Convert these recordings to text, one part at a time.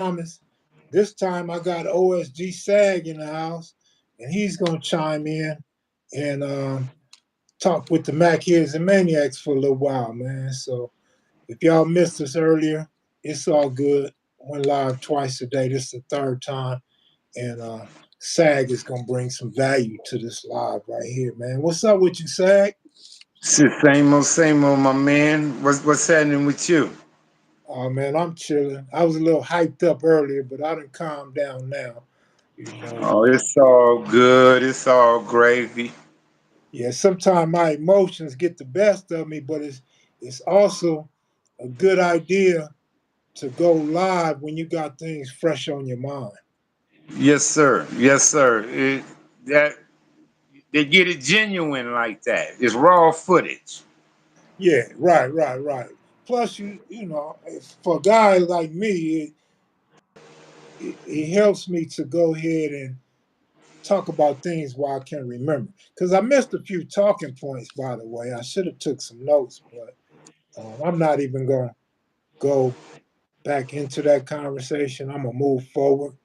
Thomas. This time I got OSG Sag in the house, and he's gonna chime in and talk with the Mac Heads and Maniacs for a little while, man. So if y'all missed us earlier, it's all good. Went live twice a day. This is the third time, and Sag is gonna bring some value to this live right here, man. What's up with you, Sag? Shit, same old, my man. What's happening with you? Oh man, I'm chilling. I was a little hyped up earlier, but I done calmed down now. You know, Oh, it's all good. It's all gravy. yeah. Sometimes my emotions get the best of me, but it's also a good idea to go live when you got things fresh on your mind. Yes, sir. Yes, sir. That they get it genuine like that. It's raw footage. Yeah, right. Plus, you know, for a guy like me, it helps me to go ahead and talk about things where I can remember. Because I missed a few talking points, by the way. I should have took some notes, but I'm not even gonna go back into that conversation. I'm gonna move forward.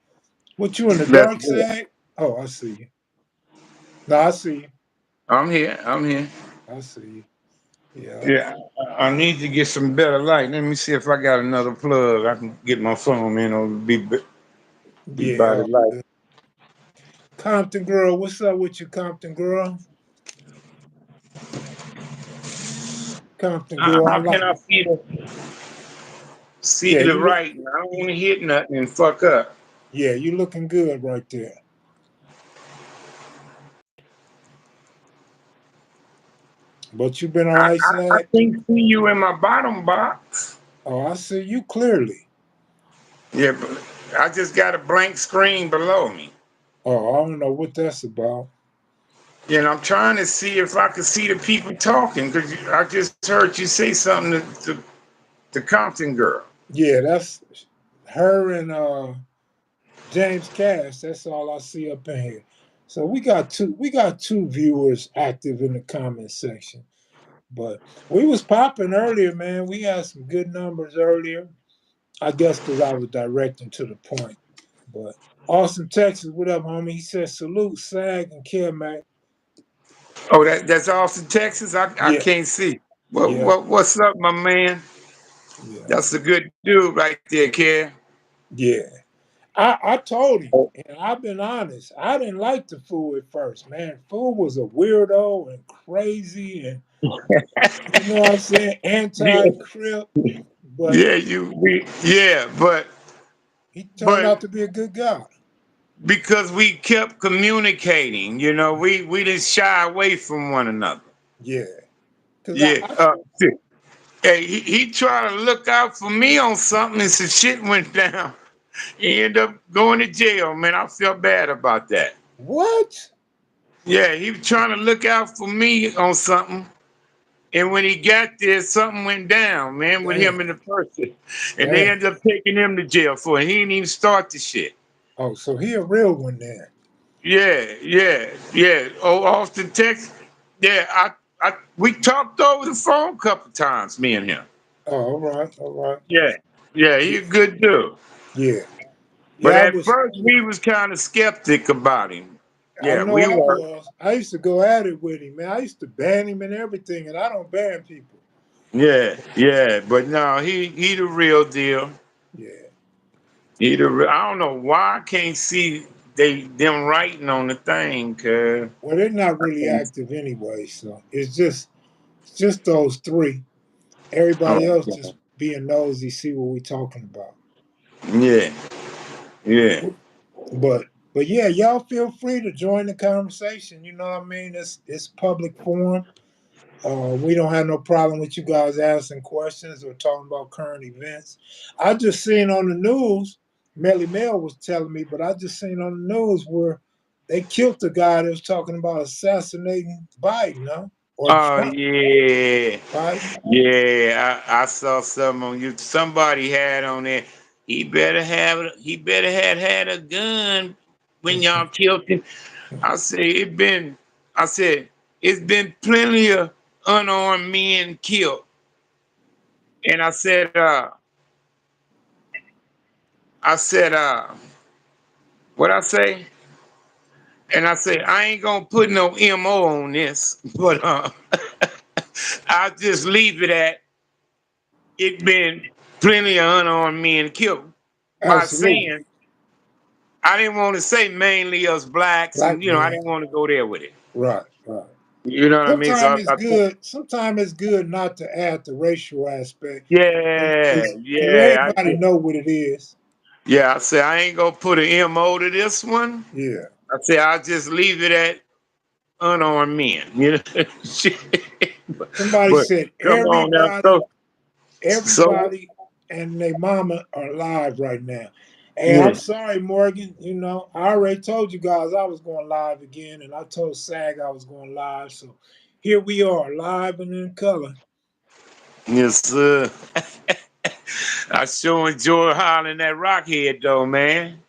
What you in the That's dark good. side? Oh, I see you. No, I see you. I'm here. I'm here. I see you. Yeah, Yeah, I need to get some better light. Let me see if I got another plug. I can get my phone in or be yeah. by the light. Compton girl, what's up with you, Compton girl? Compton girl, I How can like. I see Yeah, the you look. right? I don't want to hit nothing and fuck up. Yeah, you looking good right there. But you been all right, I Sag? can't see you in my bottom box. Oh, I see you clearly. Yeah, but I just got a blank screen below me. Oh, I don't know what that's about. And I'm trying to see if I can see the people talking because I just heard you say something to the Compton girl. Yeah, that's her and James Cash. That's all I see up in here. So we got two viewers active in the comment section. But we was popping earlier, man. We had some good numbers earlier. I guess because I was directing to the point. But Austin, Texas, what up, homie? He says salute, Sag and Mac. Oh, that's Austin, Texas. I Yeah, can't see. yeah, What's up, my man? yeah, That's a good dude right there, Kev. yeah. I told him, and I've been honest. I didn't like the fool at first, man. Fool was a weirdo and crazy, and you know what I'm saying, Yeah, anti-crip. But yeah, he turned but out to be a good guy. because we kept communicating, we didn't shy away from one another. Yeah, because Yeah. Hey, he tried to look out for me on something and some shit went down. He ended up going to jail, man. I felt bad about that. what? Yeah, he was trying to look out for me on something. And when he got there, something went down, man, with Damn, him and the person. And they damn. ended up taking him to jail for it. He didn't even start the shit. Oh, so he a real one then. Yeah. Oh, Austin, Texas. Yeah, we talked over the phone a couple times, me and him. Oh, all right, all right. Yeah, yeah, he a good dude. Yeah, But yeah. I at was. first, we was kind of skeptic about him. I Yeah, know we I were. was. I used to go at it with him, man. I used to ban him and everything, and I don't ban people. Yeah. But no, he the real deal. Yeah. I don't know why I can't see them writing on the thing, cuz. Well, they're not I really can't. active anyway, so it's just those three. Everybody else Oh, just being nosy, see what we talking about. yeah, yeah. But yeah, y'all feel free to join the conversation. You know what I mean? It's public forum. We don't have no problem with you guys asking questions or talking about current events. I just seen on the news, Melly Mel was telling me, but I just seen on the news where they killed the guy that was talking about assassinating Biden, huh? Or Oh Trump yeah, Biden. yeah. I saw some on you. Somebody had on there. He better had a gun when y'all killed him. I say it been. I said it's been plenty of unarmed men killed, and I said, what I say? And I said, I ain't gonna put no MO on this, but I'll just leave it at it been plenty of unarmed men killed by Absolutely. saying I didn't want to say mainly us blacks, Black and I men. didn't want to go there with it. Right, right. You know what I mean? So Sometimes it's good. Sometimes it's good not to add the racial aspect. yeah, Because yeah, everybody know what it is. yeah. I said I ain't gonna put an MO to this one. Yeah. I said I'll just leave it at unarmed men. Shit. Somebody But said come on now, so everybody and their mama are live right now. Hey, I'm yeah, sorry, Morgan. I already told you guys I was going live again, and I told SAG I was going live. So here we are, live and in color. yes, sir. I sure enjoy hollering at Rockhead though, man.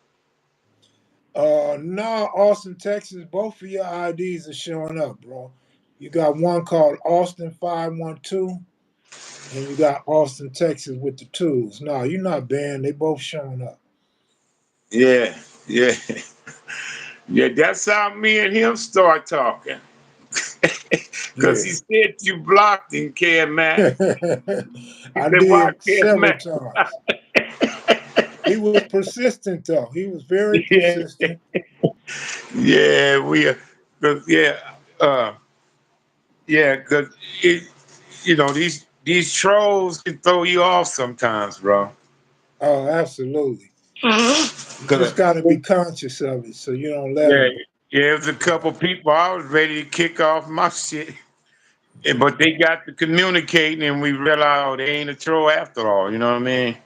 No, Austin, Texas, both of your IDs are showing up, bro. You got one called Austin 512, and you got Austin, Texas with the twos. No, you're not banned. They both showing up. Yeah, yeah, yeah. That's how me and him start talking. Cause he Yeah. said you blocked him, Kev Mac. He I said, "Why, did Kev several Mac?" times. He was persistent, though. He was very Yeah, persistent. yeah, we, cause uh, yeah, cause it, these trolls can throw you off sometimes, bro. Oh, absolutely. You Cause just got to be conscious of it so you don't let yeah, them. yeah, there's a couple people I was ready to kick off my shit. But they got to communicating, and we realized oh, they ain't a troll after all. You know what I mean?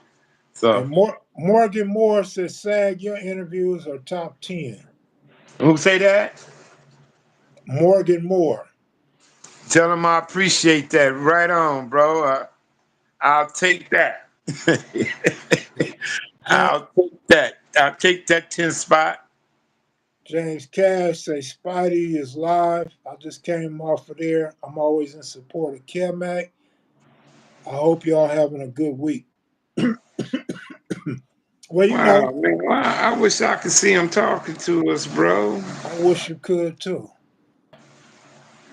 So And Morgan Moore says, SAG, your interviews are top 10. who say that? Morgan Moore. Tell them I appreciate that. Right on, bro. I'll take that. Ja- I'll take that 10 spot. James Cash says, Spidey is live. I just came off of there. I'm always in support of Kevmac. I hope y'all having a good week. Well, Wow, man. Wow. I wish I could see him talking to us, bro. I wish you could too.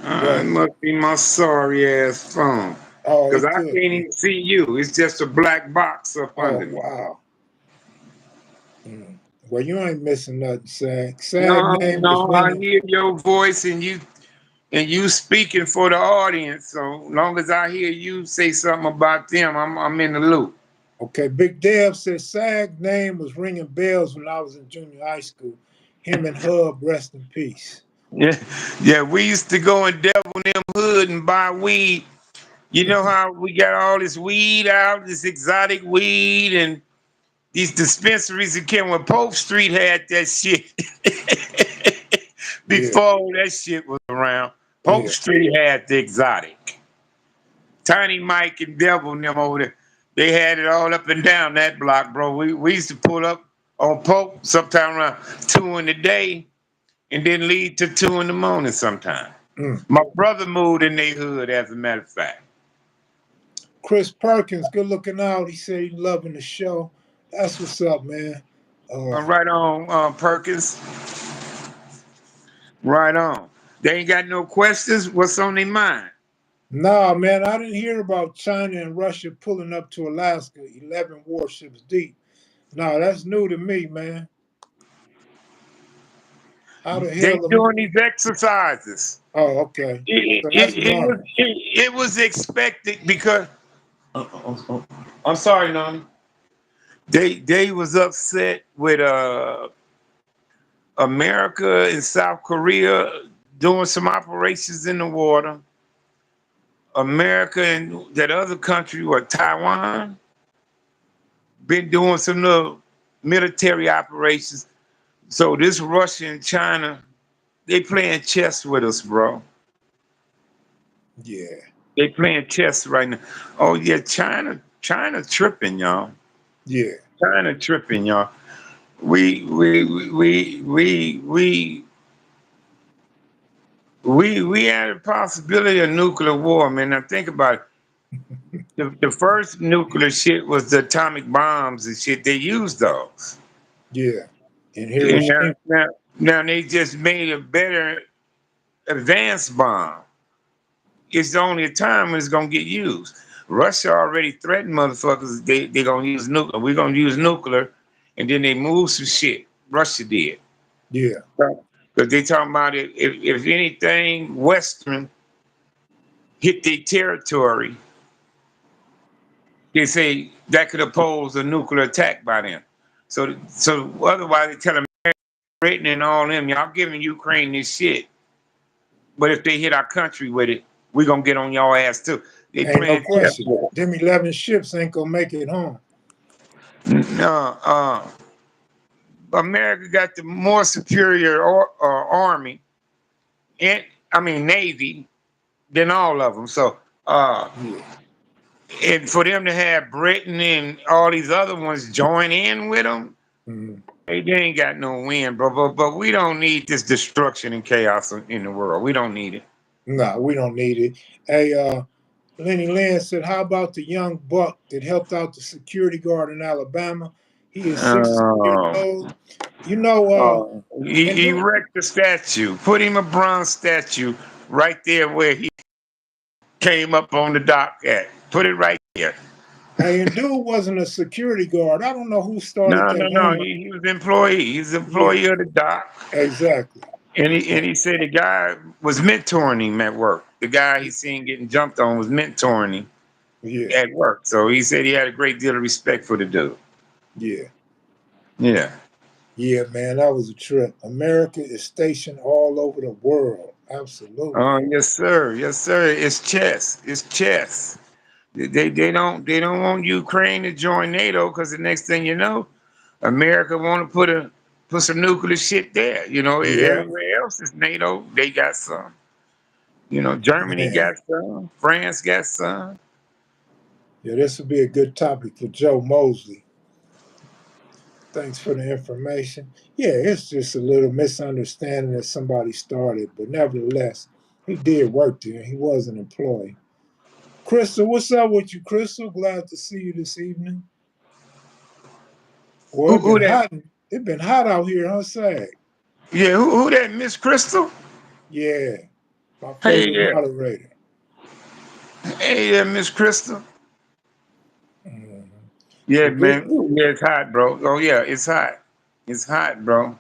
It But, must be my sorry ass phone. oh, Because it I could can't be. even see you. It's just a black box up Oh, under me. wow. Mm. Well, you ain't missing nothing, SAG. SAG No, name was no, I ringing. hear your voice and you speaking for the audience. So long as I hear you say something about them, I'm in the loop. Okay, Big Dev says SAG name was ringing bells when I was in junior high school. Him and Hub, rest in peace. Yeah, yeah. We used to go and devil in them hood and buy weed. You know how we got all this weed out, this exotic weed, and these dispensaries that came when Pope Street had that shit. Yeah, Before that shit was around, Pope yeah. Street had the exotic. Tiny Mike and Devil and them over there. They had it all up and down that block, bro. We used to pull up on Pope sometime around 2 in the day and then leave to 2 in the morning sometime. Mm. My brother moved in their hood, as a matter of fact. Chris Perkins, good looking out. He said he loving the show. That's what's up, man. Uh, Right on, Perkins. Right on. They ain't got no questions. What's on their mind? nah, man, I didn't hear about China and Russia pulling up to Alaska, 11 warships deep. Nah, that's new to me, man. How the They hell am doing these exercises. Oh, okay. It, So that's it, it was normal. it was expected because I'm sorry, Nani. They was upset with America and South Korea doing some operations in the water. America and that other country, what Taiwan, been doing some little military operations. So this Russia and China, they playing chess with us, bro. Yeah, They playing chess right now. Oh yeah, China tripping, y'all. yeah, China tripping, y'all. We had a possibility of nuclear war, man. Now think about it. The first nuclear shit was the atomic bombs and shit. They used those. Yeah. In And Hiroshima. now they just made a better advanced bomb. It's the only time when it's gonna get used. Russia already threatened motherfuckers. They gonna use nuclear. We're gonna use nuclear, and then they move some shit. Russia did Yeah. because they talking about it. If anything Western hit their territory, they say that could oppose a nuclear attack by them. So otherwise they tell them Britain and all them, y'all giving Ukraine this shit. But if they hit our country with it, we gonna get on y'all ass too. They Ain't no playing chess question. with Them 11 ships ain't gonna make it home. it. No, America got the more superior army and I mean navy than all of them. So Yeah. and for them to have Britain and all these other ones join in with them, Mhm. they ain't got no win, bro. But we don't need this destruction and chaos in the world. We don't need it. No, we don't need it. Hey, Lenny Lynn said, how about the young buck that helped out the security guard in Alabama? He is 16 years Oh, old. You know, and do erect the statue. Put him a bronze statue right there where he came up on the dock at. Put it right there. hey, and dude wasn't a security guard. I don't know who started No, no, that no. rumor. He was employee. He's Yeah, employee of the dock. exactly. And he said the guy was mentoring him at work. The guy he seen getting jumped on was mentoring him Yeah, at work. So he said he had a great deal of respect for the dude. yeah, Yeah. yeah, man. That was a trip. America is stationed all over the world. Absolutely. Oh yes, sir. Yes, sir. It's chess. It's chess. They don't want Ukraine to join NATO because the next thing you know, America want to put some nuclear shit there. You know, Yeah, everywhere else is NATO. They got some. You know, Germany man. got some. France got some. Yeah, this would be a good topic for Joe Mosley. Thanks for the information. Yeah, it's just a little misunderstanding that somebody started, but nevertheless, he did work there. He was an employee. Crystal, what's up with you, Crystal? Glad to see you this evening. Well, Who, it been who that? hot. It been hot out here, huh, Sag? Yeah, who that? Miss Crystal? Yeah, my Hey, favorite yeah, moderator. hey, yeah, Miss Crystal. Mhm. Yeah, Well, good. man. Ooh, yeah, it's hot, bro. Oh yeah, it's hot. It's hot, bro.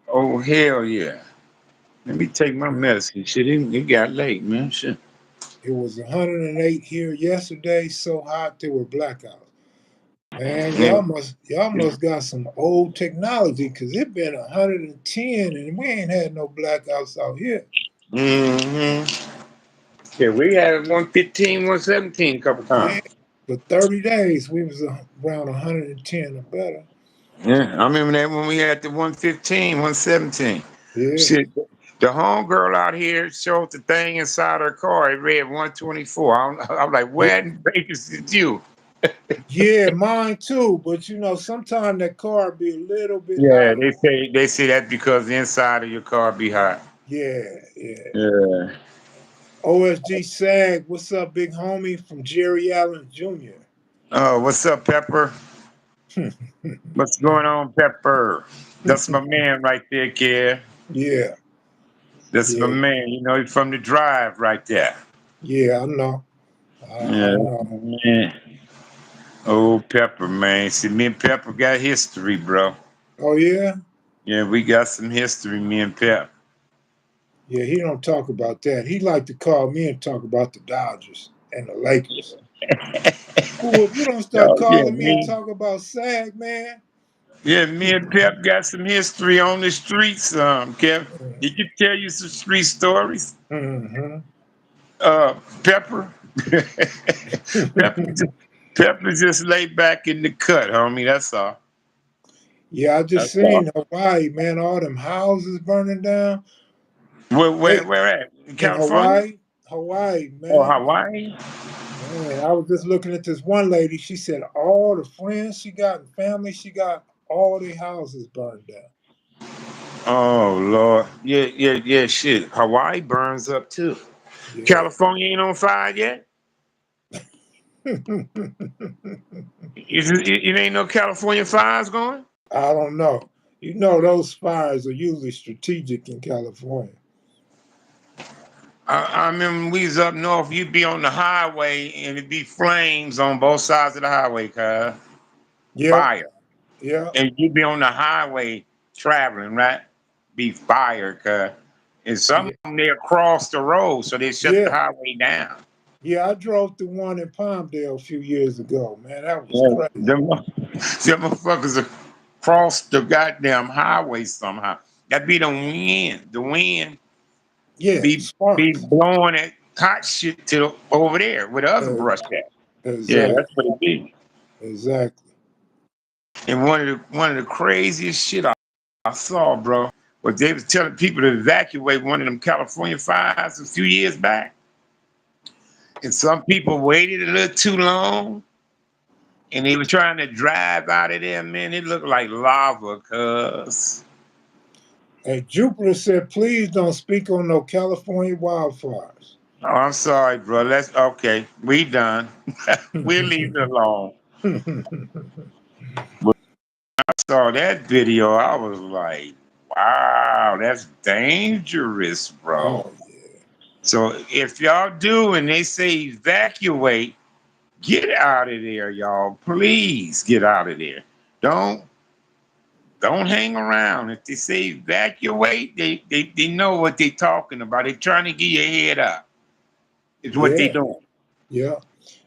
Oh hell yeah. Let me take my medicine. Shit, it got late, man. Shit. It was 108 here yesterday. So hot there were blackouts. Man, Yeah. y'all must got some old technology because it been 110 and we ain't had no blackouts out here. Mm-hmm. Yeah, we had 115, 117 a couple Yeah, times. for 30 days we was around 110 or better. Yeah, I remember that when we had the 115, 117. Yeah, Shit, the homegirl out here showed the thing inside her car. It read 124. I'm like, yeah, where in Vegas is you? yeah, mine too. But sometimes that car be a little bit Yeah, hot. they say that's because the inside of your car be hot. Yeah, yeah. Yeah. OSG SAG, what's up, big homie from Jerry Allen Jr. Oh, what's up, Pepper? What's going on, Pepper? That's my man right there, kid. Yeah, That's my yeah, man. You know, he's from the drive right there. yeah. I know. I Yeah, that's know. my man. Oh, Pepper, man. See, me and Pepper got history, bro. Oh yeah. Yeah, we got some history, me and Pep. Yeah, he don't talk about that. He like to call me and talk about the Dodgers and the Lakers. Fool, if you don't start Oh, yeah, calling me and me. talk about SAG, man. Yeah, me and Pep got some history on the streets, Kev. He could tell you some street stories. Mm-hmm. Pepper. Pepper, just, Pepper just lay back in the cut, homie. That's all. Yeah, I That's just seen all. Hawaii, man. All them houses burning down. Where, They where, where at? In in California? Hawaii, Oh, man. Hawaii? Man, I was just looking at this one lady. She said all the friends she got and family she got, all their houses burned down. Oh, Lord. Yeah, yeah, shit. Hawaii burns up too. Yeah. California ain't on fire yet? It ain't no California fires going? I don't know. You know, those fires are usually strategic in California. I remember when we was up north, you'd be on the highway and it'd be flames on both sides of the highway, cuz Yeah, fire. yeah, And you'd be on the highway traveling, right? Be fire, cuz. And some of yeah, them they across the road, so they shut the yeah, highway down. yeah. I drove through one in Palmdale a few years ago. Man, that was Yeah, crazy. them motherfuckers across the goddamn highway somehow. That be the wind. The wind Yeah, be sparks. blowing that hot shit to over there with the other Uh, brush at. Yeah, that's exactly, what it be. exactly. And one of the craziest shit I saw, bro, was they was telling people to evacuate one of them California fires a few years back. And some people waited a little too long and they were trying to drive out of there, man. It looked like lava, cuz. And Jupiter said, please don't speak on no California wildfires. Oh, I'm sorry, bro. Let's okay. We done. We'll leave it alone. But I saw that video. I was like, wow, that's dangerous, bro. Oh, yeah. So if y'all do and they say evacuate, get out of there, y'all. Please get out of there. Don't don't hang around. If they say evacuate, they know what they're talking about. They're trying to get your head up. It's what they Yeah, doing. yeah.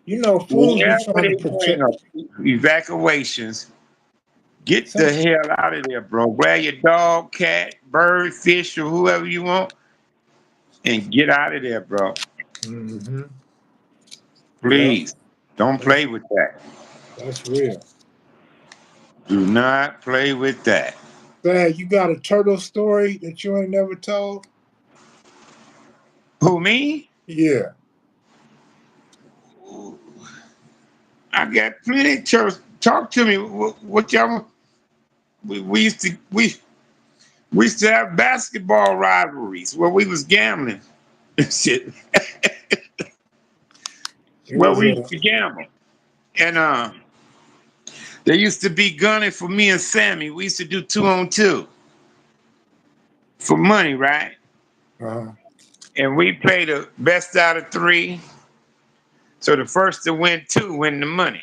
You know, fools be Whenever trying to they bring protect. up evacuations, get Some, the hell out of there, bro. Grab your dog, cat, bird, fish, or whoever you want, and get out of there, bro. hmm yeah, Please. Don't that's play with that. that's real. Do not play with that. Sad, you got a turtle story that you ain't never told? Who, me? Yeah. I got plenty of church. Talk to me. What y'all? We used to we used to have basketball rivalries where we was gambling and shit. It Where was we a used to gamble, and they used to be gunning for me and Sammy. We used to do 2-on-2 for money, right? uh, And we play the best out of three. So the first to win two win the money.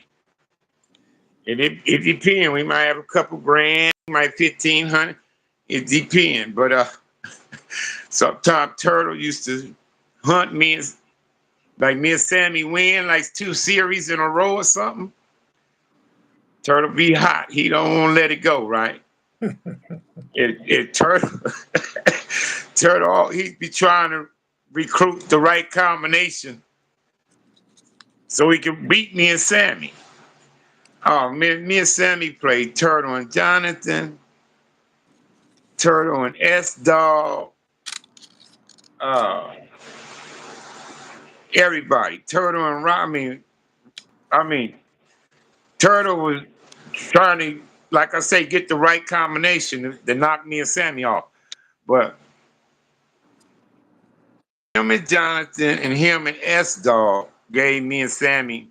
And it depends. We might have a couple grand, might 1,500. It depends. But sometimes Turtle used to hunt me and like me and Sammy win like two series in a row or something. Turtle be hot. He don't want to let it go, right? It Turtle Turtle he be trying to recruit the right combination so he can beat me and Sammy. Oh, me and Sammy played Turtle and Jonathan, Turtle and S Dog, uh, everybody. Turtle and I mean, Turtle was trying to, like I say, get the right combination to knock me and Sammy off. But him and Jonathan and him and S Dog gave me and Sammy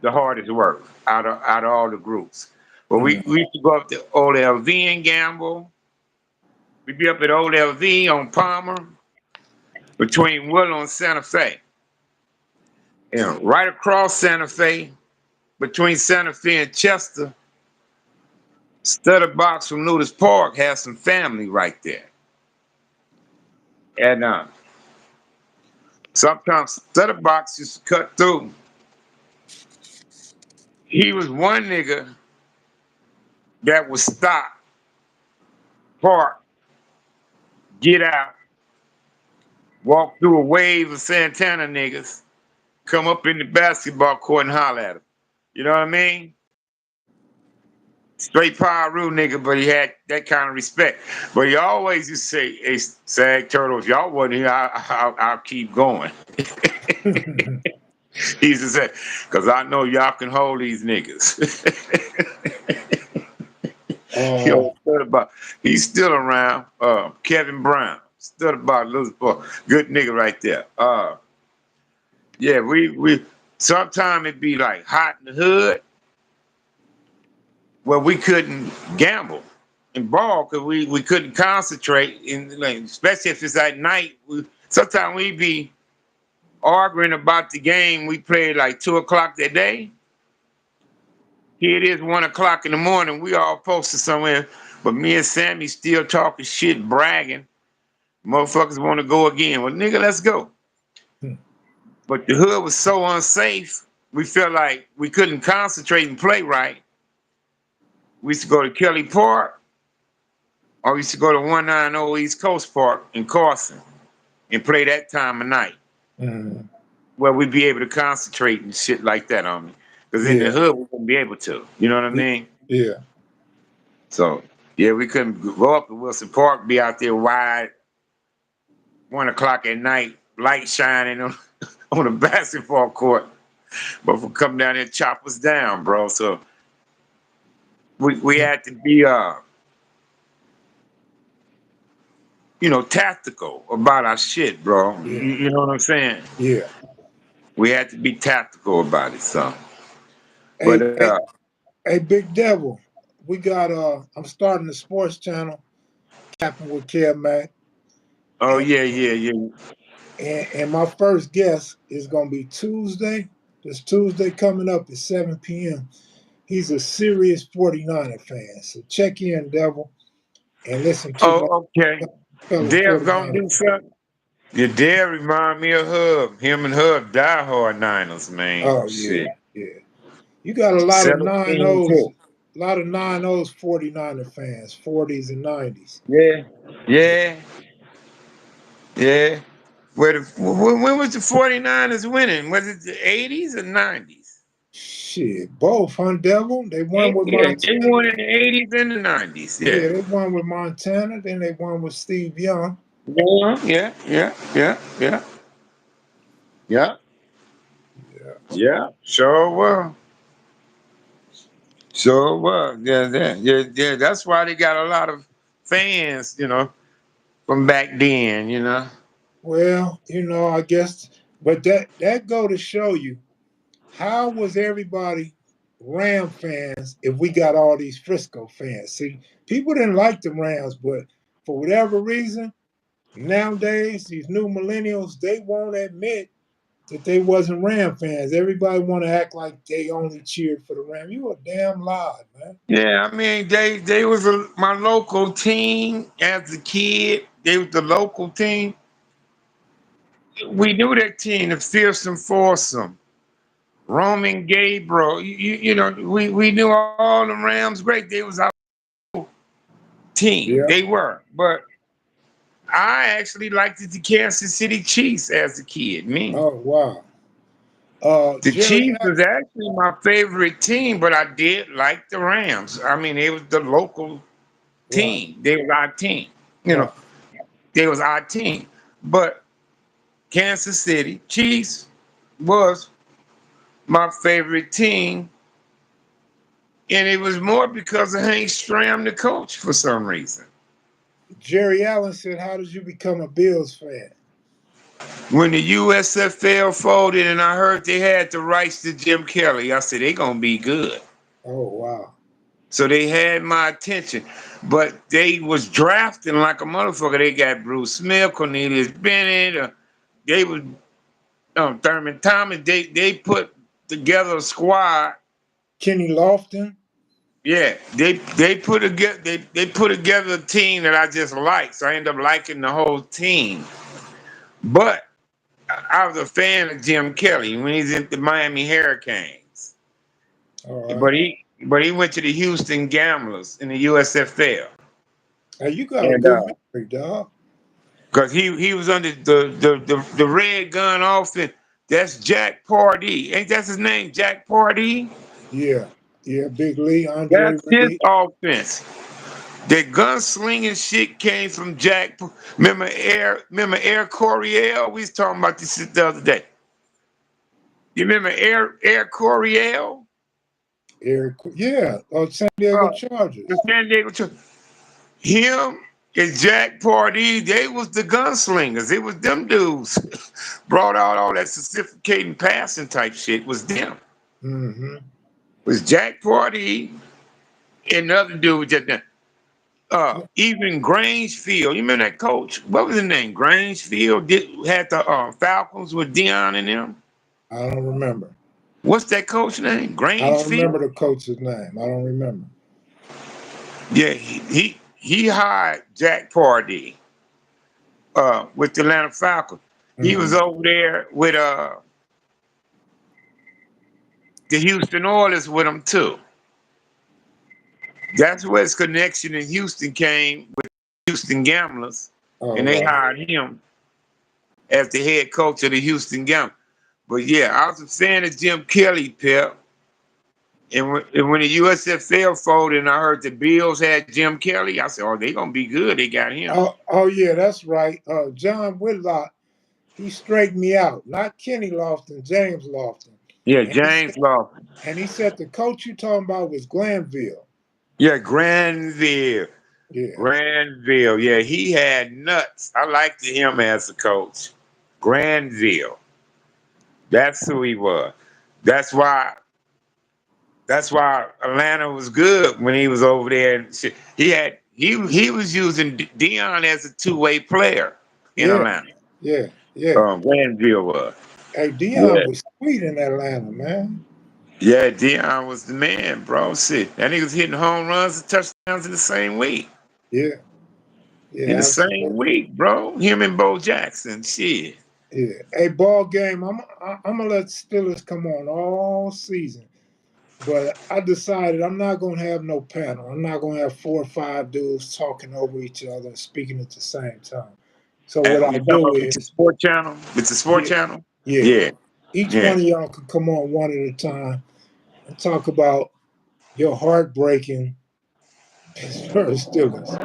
the hardest work out of all the groups. But mm, we used to go up to Old LV and gamble. We'd be up at Old LV on Palmer between Willow and Santa Fe. And right across Santa Fe, between Santa Fe and Chester, Stutter Box from Nudist Park has some family right there. And sometimes Stutter Box used to cut through. He was one nigga that would stop, park, get out, walk through a wave of Santana niggas, come up in the basketball court and holler at him. You know what I mean? Straight Pyru nigga, but he had that kind of respect. But he always used to say, "Hey, Sag Turtle, if y'all wasn't here, I'll keep going." He used to say, "Cause I know y'all can hold these niggas." uh, Yo, he's still around. Kevin Brown, still about little boy, good nigga right there. Yeah, we Sometimes it'd be like hot in the hood where we couldn't gamble and ball because we couldn't concentrate in, like, especially if it's at night. Sometimes we'd be arguing about the game we played like 2 o'clock that day. Here it is 1 o'clock in the morning. We all posted somewhere, but me and Sammy still talking shit, bragging. Motherfuckers want to go again. Well, nigga, let's go. Hmm. But the hood was so unsafe. We felt like we couldn't concentrate and play right. We used to go to Kelly Park, or we used to go to 190 East Coast Park in Carson and play that time of night, Mm. where we'd be able to concentrate and shit like that on me. Because in the Yeah. hood, we wouldn't be able to. You know what I mean? Yeah. So, yeah, we couldn't go up to Wilson Park, be out there wide, 1 o'clock at night, light shining on, on a basketball court. But for come down there and chop us down, bro. So we had to be tactical about our shit, bro. You, Yeah. you know what I'm saying? Yeah. We had to be tactical about it. So, but Hey, hey, hey, Big Devil. We got I'm starting the sports channel, Capping with Kev Mac. oh And, yeah, yeah, yeah. and my first guest is gonna be Tuesday. This Tuesday coming up at 7 p.m. He's a serious 49er fan. So check in, Devil, and listen to my Oh, okay. fellow Dale gonna 49er. do something. Your dad remind me of Hub. Him and Hub die hard Niners, man. Oh yeah, Shit. yeah. You got a lot of 17 9-0s, too. a lot of 9-0s 49er fans, 40s and 90s. Yeah. Yeah. Yeah. When was the 49ers winning? Was it the 80s or 90s? Shit, both, huh, Devil? They won with Yeah, Montana. they won in the 80s and the 90s. Yeah, Yeah. they won with Montana. Then they won with Steve Young. Yeah, yeah, yeah, yeah, yeah, yeah, Yeah. yeah. Sure was. Sure was. Yeah, yeah, yeah, yeah. That's why they got a lot of fans, from back then. Well, I guess, but that go to show you how was everybody Ram fans if we got all these Frisco fans. See, people didn't like the Rams, but for whatever reason, nowadays these new millennials they won't admit that they wasn't Ram fans. Everybody want to act like they only cheered for the Ram. You a damn lie, man. Yeah, I mean, they was my local team as a kid. They was the local team. We knew that team, the fearsome foursome. Roman Gabriel. We knew all the Rams great. They was our team. Yeah. They were. But I actually liked the Kansas City Chiefs as a kid. Me. Oh wow. The Jerry. Chiefs was actually my favorite team, but I did like the Rams. I mean, it was the local Right. team. They was our team. You know, Right. they was our team. But Kansas City Chiefs was my favorite team. And it was more because of Hank Stram, the coach, for some reason. Jerry Allen said, "How did you become a Bills fan?" When the USFL folded and I heard they had the rights to Jim Kelly, I said, they going to be good. Oh wow. So they had my attention. But they was drafting like a motherfucker. They got Bruce Smith, Cornelius Bennett. They was Thurman Thomas. They put together a squad. Kenny Lofton. Yeah, they put together they put together a team that I just liked. So I ended up liking the whole team. But I was a fan of Jim Kelly when he's in the Miami Hurricanes. All right. But he went to the Houston Gamblers in the USFL. Hey, you got a And good memory, dog. because he was under the red gun offense. That's Jack Pardee. Ain't that his name? Jack Pardee? Yeah. Yeah. Big Lee, Andre That's his Lee. offense. The gunslinging shit came from Jack. Remember Air Coryell? We was talking about this shit the other day. You remember Air Coryell? Eric. Yeah. San Diego Uh, the Chargers. San Diego. Him And Jack Pardee, they was the gunslingers. It was them dudes brought out all that sophisticated passing type shit. Was them. Mm-hmm. Was Jack Pardee and the other dude just even Grangefield. You remember that coach? What was his name? Grangefield had the Falcons with Dion and them. I don't remember. What's that coach name? I don't Grangefield. remember the coach's name. I don't remember. Yeah, he hired Jack Pardee with the Atlanta Falcons. He was Mm-hmm. over there with the Houston Oilers with him too. That's where his connection in Houston came with Houston Gamblers, Oh, and they right. hired him as the head coach of the Houston Gamblers. But yeah, I was a fan of Jim Kelly, Pep. And when the USFL folded and I heard the Bills had Jim Kelly, I said, oh, they going to be good. They got him. Oh, yeah, that's right. John Whitlock, he straightened me out. Not Kenny Lofton, James Lofton. Yeah, And he said, James Lawson. and he said the coach you talking about was Glanville. Yeah, Granville. Yeah, Granville. Yeah, he had nuts. I liked him as a coach. Granville. That's who he was. That's why That's why Atlanta was good when he was over there. And shit. He was using Dion as a two-way player in yeah, Atlanta. yeah, yeah. Granville was. Hey, Dion Yeah. was sweet in Atlanta, man. Yeah, Dion was the man, bro. Shit. That nigga was hitting home runs and touchdowns in the same week. Yeah, In yeah, the same absolutely. week, bro. Him and Bo Jackson. Shit. Yeah. Hey, ball game. I'm gonna let Steelers come on all season, but I decided I'm not gonna have no panel. I'm not gonna have 4 or 5 dudes talking over each other and speaking at the same time. So what And I you talking do about with the is, sport channel? With the sport yeah, channel? yeah. Yeah. Each Yeah. one of y'all can come on one at a time and talk about your heartbreaking Pittsburgh Steelers.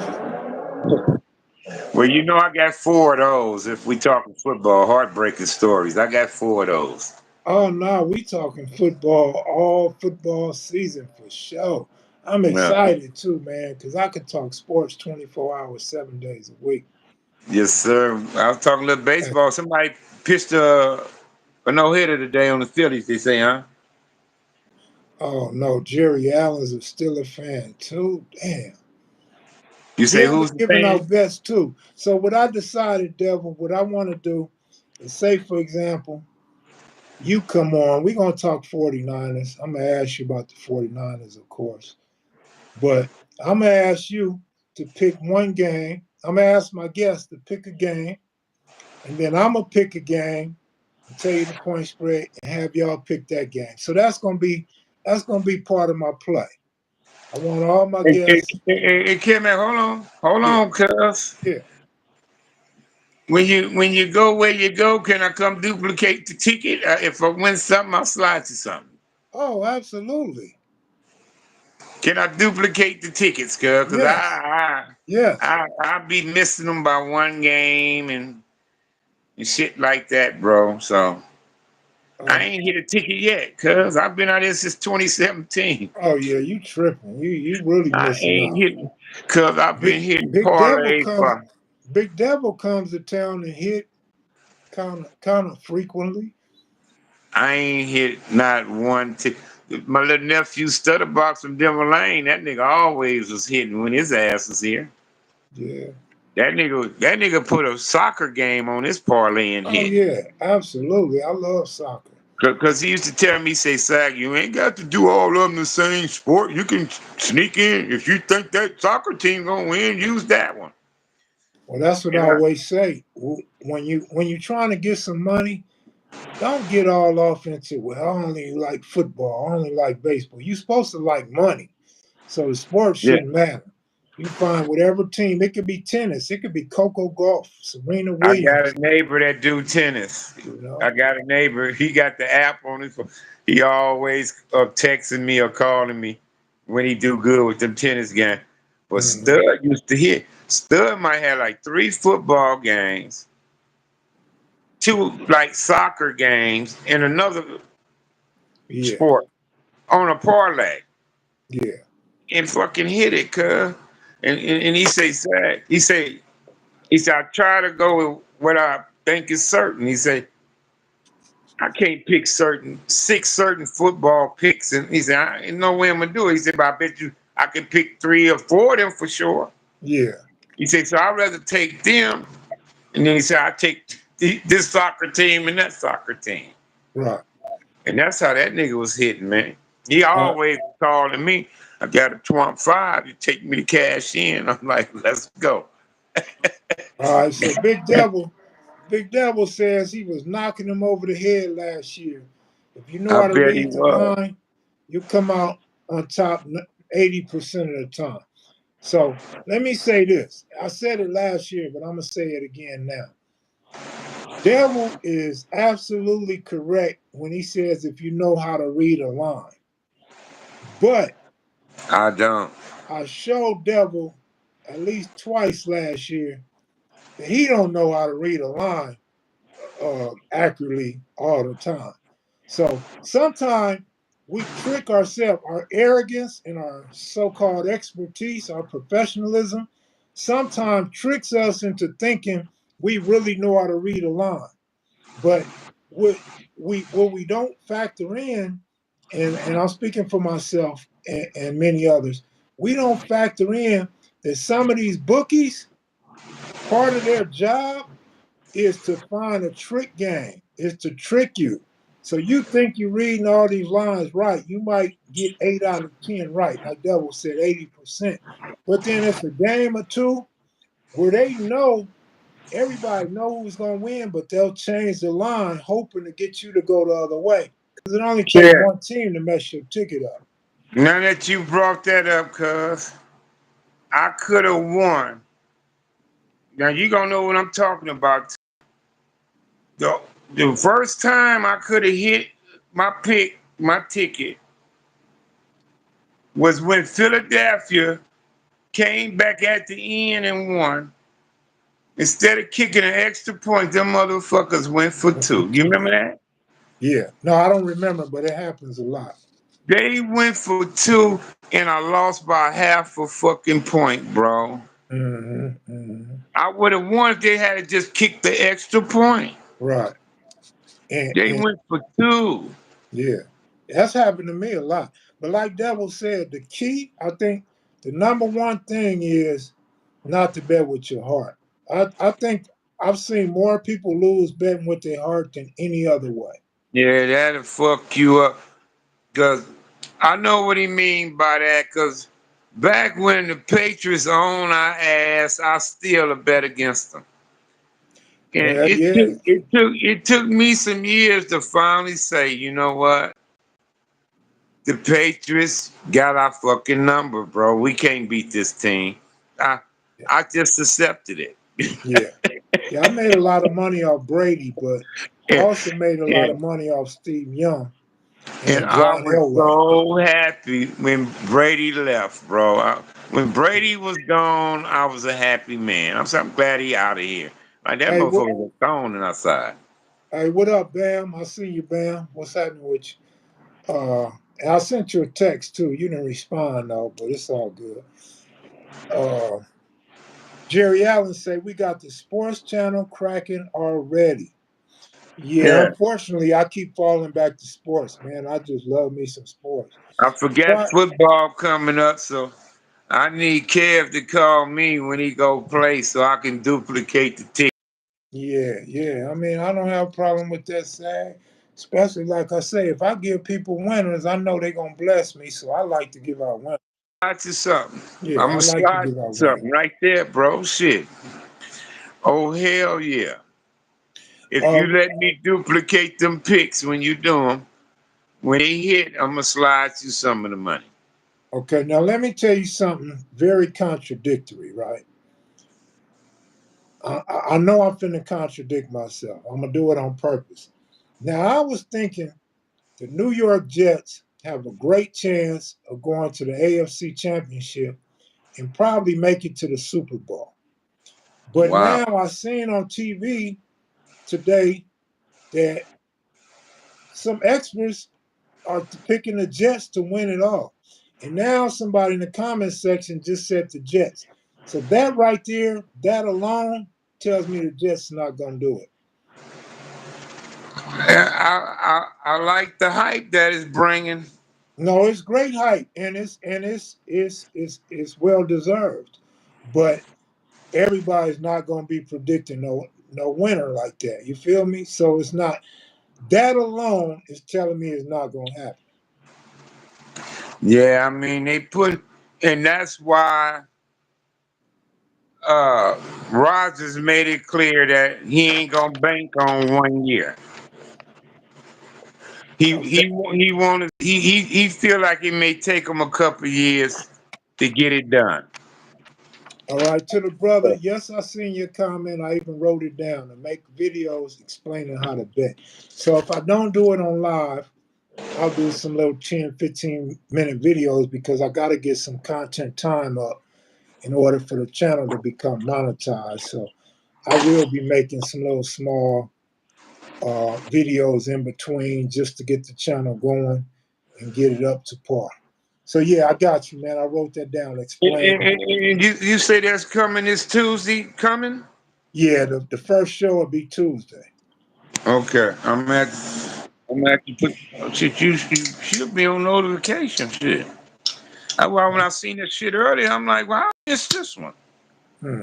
Well, you know, I got four of those. If we talking football, heartbreaking stories, I got four of those. Oh no, we talking football all football season for sure. I'm Yeah. excited too, man, because I could talk sports 24 hours, 7 days a week. Yes, sir. I was talking a little And, baseball. Somebody pitched a no hitter today on the Phillies. They say, huh? oh no, Jerry Allen's a Steeler fan too. Damn. You say Damn, we who's the giving fan? out bets too. So what I decided, Devil, what I want to do is say, for example, you come on, we're gonna talk 49ers. I'm gonna ask you about the 49ers, of course. But I'm gonna ask you to pick one game. I'm gonna ask my guests to pick a game, and then I'm gonna pick a game and tell you the point spread and have y'all pick that game. So that's gonna be part of my play. I want all my guests. Hey, Kim, man, hold Yeah, on, cuz. yeah. When you go where you go, can I come duplicate the ticket? If I win something, I'll slide you something. Oh, absolutely. Can I duplicate the tickets, cuz? Cause Yes, yes. I'll be missing them by one game and shit like that, bro. So I Um, ain't hit a ticket yet, cuz I've been out here since 2017. oh yeah, you tripping? You really I missing ain't out. hitting cuz I've Big been hitting Big Devil parlays comes. for Big Devil comes to town and hit kind of frequently. I ain't hit not one ticket. My little nephew Stutterbox from Denver Lane, that nigga always was hitting when his ass was here. Yeah. That nigga put a soccer game on his parlay and Oh hit. yeah, absolutely. I love soccer. Cause he used to tell me, say, Sack, you ain't got to do all of them the same sport. You can sneak in. If you think that soccer team gonna win, use that one. Well, that's what I And I, always say. When you're trying to get some money, don't get all off into, well, I only like football, I only like baseball. You're supposed to like money, so the sport yeah, shouldn't matter. You find whatever team. It could be tennis, it could be Coco Golf, Serena I got Williams. a neighbor that do tennis. You I know. got a neighbor. He got the app on his phone. He always texting me or calling me when he do good with them tennis games. But Hmm. Stud used to hit. Stud might have like 3 football games, 2 like soccer games, and another Yeah, sport on a parlay yeah. and fucking hit it, cuz. And he say, "Sad." He said, I try to go with what I think is certain. He said, I can't pick six certain football picks. And he said, I ain't no way I'm gonna do it. He said, but I bet you I can pick 3 or 4 of them for sure. Yeah. He said, so I'd rather take them. And then he said, I take this soccer team and that soccer team. Right. And that's how that nigga was hitting, man. He always calling me. I got a 25. You take me to cash in. I'm like, let's go. All right. So Big Devil says he was knocking him over the head last year. If you know I how to bet he read the was. line, you come out on top 80% of the time. So let me say this. I said it last year, but I'm gonna say it again now. Devil is absolutely correct when he says if you know how to read a line. But I don't. I showed Devil at least twice last year that he don't know how to read a line accurately all the time. So sometimes we trick ourselves, our arrogance and our so-called expertise, our professionalism, sometimes tricks us into thinking we really know how to read a line. But what we don't factor in, and I'm speaking for myself and many others, we don't factor in that some of these bookies, part of their job is to find a trick game, is to trick you. So you think you're reading all these lines right. You might get 8 out of 10 right. Like Devil said, 80%. But then it's a game or two where they know everybody know who's gonna win, but they'll change the line hoping to get you to go the other way. Because it only takes Yeah. one team to mess your ticket up. Now that you brought that up, cuz I could have won. Now you gonna know what I'm talking about. The, the first time I could have hit my ticket was when Philadelphia came back at the end and won. Instead of kicking an extra point, them motherfuckers went for Went for 2. You two. remember that? Yeah. No, I don't remember, but it happens a lot. They went for 2 and I lost by half a fucking point, bro. Hmm. I would have won if they had just kicked the extra point. Right. They And went for 2. yeah, that's happened to me a lot. But like Devil said, the key, I think the number one thing is not to bet with your heart. I think I've seen more people lose betting with their heart than any other way. Yeah, that'll fuck you up. Cause I know what he mean by that. Cause back when the Patriots own our ass, I still a bet against them. And Well, yeah, it took me some years to finally say, you know what? The Patriots got our fucking number, bro. We can't beat this team. I I just accepted it. yeah, yeah. I made a lot of money off Brady, but I Yeah, also made a lot yeah. of money off Steve Young And and I John was Elway. so happy when Brady left, bro. When Brady was gone, I was a happy man. I'm glad he out of here. Like that Hey, motherfucker was gone and outside. what up, Bam? I see you, Bam. What's happening with you? And I sent you a text too. You didn't respond though, but it's all good. Uh, Jerry Allen say we got the sports channel cracking already. Yeah, Yeah. unfortunately, I keep falling back to sports, man. I just love me some sports. I forgot But football coming up, so I need Kev to call me when he go play so I can duplicate the ticket. yeah, yeah. I mean, I don't have a problem with that, Sag. Especially like I say, if I give people winners, I know they're gonna bless me. So I like to give out winners. Slide you something. I'm Yeah, I gonna like to slide give you out winners. something right there, bro. Shit. Oh hell yeah. If you Uh, let me duplicate them picks when you do them, when they hit, I'm gonna slide you some of the money. okay, now let me tell you something very contradictory, right? I know I'm finna contradict myself. I'm gonna do it on purpose. Now I was thinking the New York Jets have a great chance of going to the AFC Championship and probably make it to the Super Bowl. But Wow. now I seen on TV today that some experts are picking the Jets to win it all. And now somebody in the comment section just said the Jets. So that right there, that alone tells me the Jets not gonna do it. I like the hype that it's bringing. No, it's great hype, and it's well deserved, but everybody's not gonna be predicting no winner like that. You feel me? So it's not that alone is telling me it's not gonna happen. Yeah, I mean they put, and that's why uh Rogers made it clear that he ain't gonna bank on 1 year. Okay. He wanted he feel like it may take him a couple years to get it done. All right, to the brother, yes, I seen your comment. I even wrote it down to make videos explaining how to bet. So if I don't do it on live, I'll do some little 10, 15-minute videos because I got to get some content time up in order for the channel to become monetized. So I will be making some little small videos in between just to get the channel going and get it up to par. So yeah, I got you, man. I wrote that down, explaining. And you say that's coming this Tuesday coming? Yeah, the first show will be Tuesday. Okay, I'm at to put shit. You should be on notification shit. That's why when I seen that shit earlier, I'm like, wow, I missed this one. Hmm.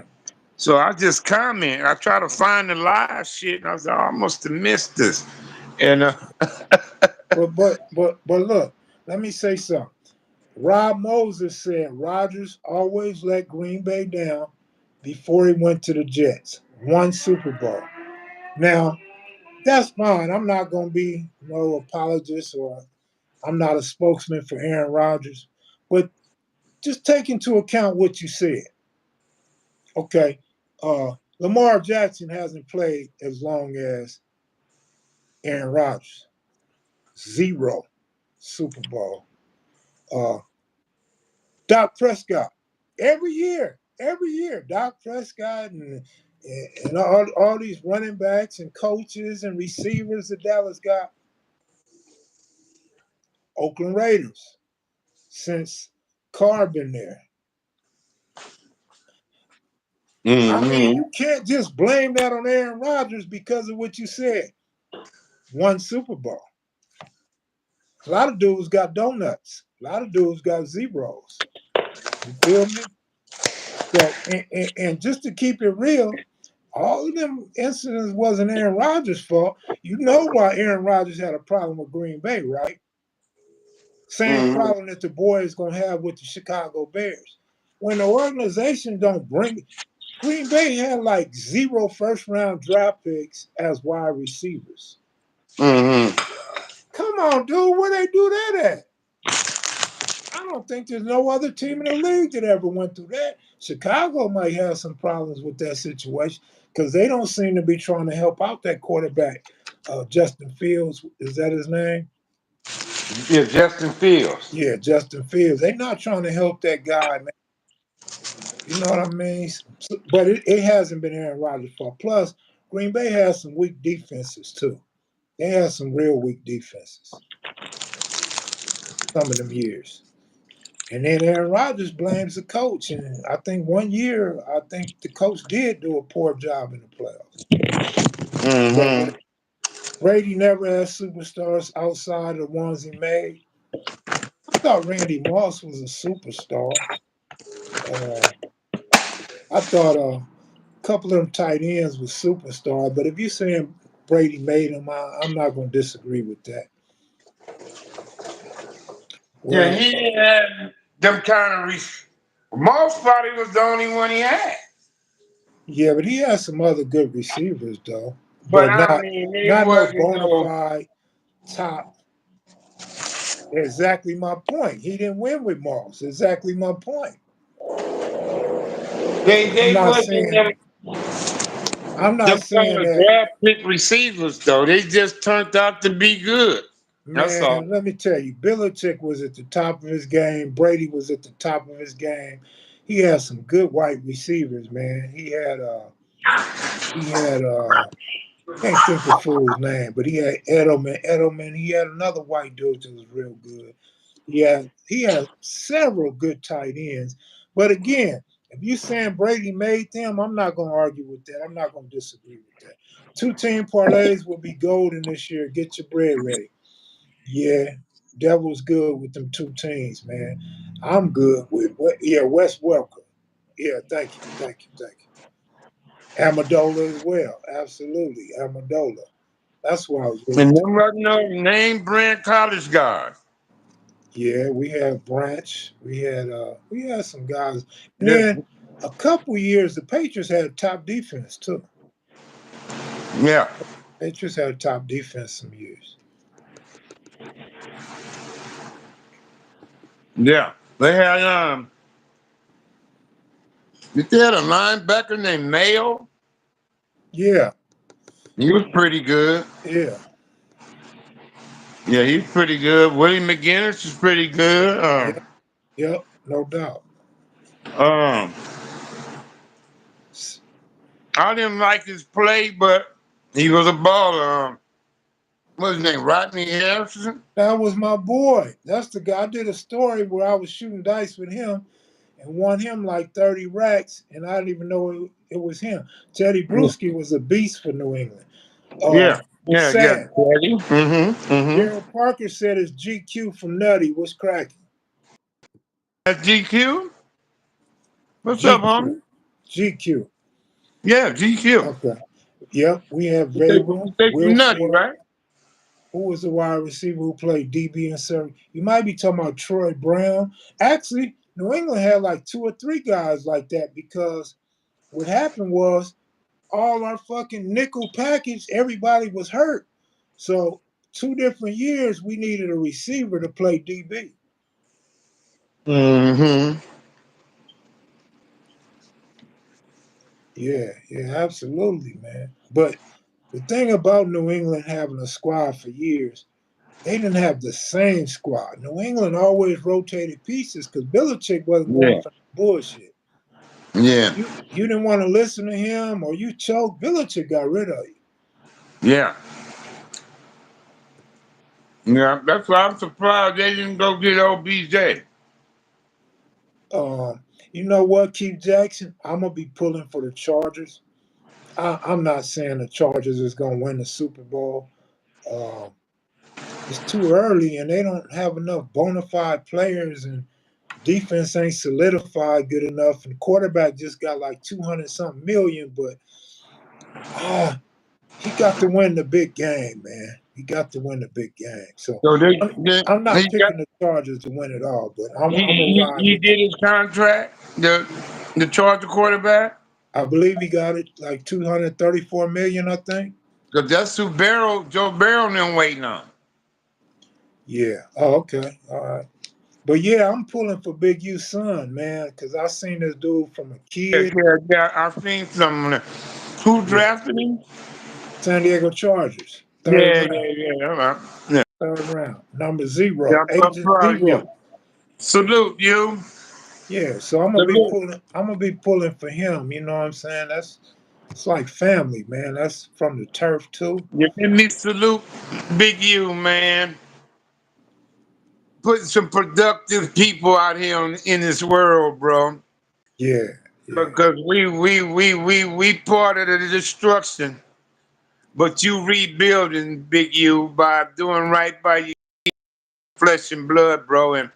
So I just comment. I try to find the live shit, and I was like, oh, I must have missed this. And But look, let me say something. Rob Moses said Rodgers always let Green Bay down before he went to the Jets. One Super Bowl. Now, that's fine. I'm not going to be no apologist or I'm not a spokesman for Aaron Rodgers. But just take into account what you said. Okay. Lamar Jackson hasn't played as long as Aaron Rodgers. Zero Super Bowl. Uh, Doc Prescott. Every year, Doc Prescott and all these running backs and coaches and receivers that Dallas got. Oakland Raiders since Carr been there. I mean, mm-hmm, you can't just blame that on Aaron Rodgers because of what you said. One Super Bowl. A lot of dudes got donuts. A lot of dudes got zeros. You feel me? So, and just to keep it real, all of them incidents wasn't Aaron Rodgers' fault. You know why Aaron Rodgers had a problem with Green Bay, right? Same mm-hmm, problem that the boy is going to have with the Chicago Bears. When the organization don't bring Green Bay had like zero first round draft picks as wide receivers. mm-hmm. Come on, dude, where they do that at? I don't think there's no other team in the league that ever went through that. Chicago might have some problems with that situation because they don't seem to be trying to help out that quarterback, Justin Fields. Is that his name? Yeah, Justin Fields. Yeah, Justin Fields. They're not trying to help that guy, man. You know what I mean? But it hasn't been Aaron Rodgers' fault. Plus, Green Bay has some weak defenses too. They have some real weak defenses some of them years. And then Aaron Rodgers blames the coach. And I think one year, I think the coach did do a poor job in the playoffs. But Mm-hmm. Brady never had superstars outside of the ones he made. I thought Randy Moss was a superstar. Uh, I thought a couple of them tight ends was superstar. But if you're saying Brady made them, I'm not going to disagree with that. Yeah, Well, he had them kind of. Most probably was the only one he had. yeah, but he has some other good receivers though, But but I not mean, it not no wasn't bona no. fide top. Exactly my point. He didn't win with Moss. Exactly my point. I'm They not wasn't saying I'm not them saying kind of that, draft pick receivers though. They just turned out to be good. That's all. man. Let me tell you, Belichick was at the top of his game. Brady was at the top of his game. He had some good wide receivers, man. He had can't think of fool's name, but he had Edelman. He had another white dude that was real good. He had several good tight ends. But again, If you saying Brady made them, I'm not gonna argue with that. I'm not gonna disagree with that. 2 team parlays will be golden this year. Get your bread ready. Yeah, Devil's good with them 2 teams, man. I'm good with yeah, Wes Welker. Yeah, thank you, thank you, thank you. Amendola as well. Absolutely. Amendola. That's why I was with And it. them right now, name brand college guys. Yeah, we had Branch. We had some guys. And Yeah, then a couple years the Patriots had top defense too. yeah, Patriots had top defense some years. yeah. They had they had a linebacker named Mayo. Yeah, He was pretty good. yeah, Yeah, he's pretty good. Willie McGinnis is pretty good. yeah, yep, no doubt. Um, S- I didn't like his play, but he was a baller. What's his name? Rodney Harrison. That was my boy. That's the guy. I did a story where I was shooting dice with him and won him like 30 racks, and I didn't even know it was him. Teddy Bruschi was a beast for New England. Yeah, yeah, yeah. Sad. Teddy. Mm-hmm. Mm-hmm. Gerald Parker said it's GQ from Nutty. What's cracking? That's GQ. What's up, GQ. homie? GQ. Yeah, GQ. Okay. Yep. We have You Vrabel, take Will from Nutty, Fuller. right? Who was the wide receiver who played DB and Surrey? You might be talking about Troy Brown. Actually, New England had like 2 or 3 guys like that because what happened was all our fucking nickel package, everybody was hurt. So 2 different years, we needed a receiver to play DB. Mm-hmm. Yeah, yeah, absolutely, man. But the thing about New England having a squad for years, they didn't have the same squad. New England always rotated pieces because Belichick wasn't going Yeah, for bullshit. yeah, You didn't want to listen to him or you choked, Belichick got rid of you. yeah, yeah. That's why I'm surprised they didn't go get OBJ. You know what, Keith Jackson? I'm gonna be pulling for the Chargers. I'm not saying the Chargers is gonna win the Super Bowl. Um, it's too early, and they don't have enough bona fide players, and defense ain't solidified good enough, and quarterback just got like 200 something million. But ah, he got to win the big game, man. He got to win the big game. So So I'm, they I'm he not got picking the Chargers to win it all, but I'm gonna he, ride he with them. did his contract. The Charger quarterback. I believe he got it like 234 million, I think. Cause that's who Joe Barrow and them waiting on. Yeah. Oh, okay. All right. But yeah, I'm pulling for Big U's son, man, because I seen this dude from a Yeah, kid. yeah, yeah. I've seen some. Who Yeah. drafted him? San Diego Chargers. Third Yeah, round. yeah, yeah. All right. Yeah, Third round. Number yeah. zero. I'm Agent proud of you. zero. Salute you. Yeah. So I'm gonna be Salute. pulling. I'm gonna be pulling for him. You know what I'm saying? It's like family, man. That's from the turf too. You give me salute, Big U, man. Putting some productive people out here in this world, bro. Yeah. Yeah. Because we part of the destruction. But you rebuilding, Big U, by doing right by your flesh and blood, bro, and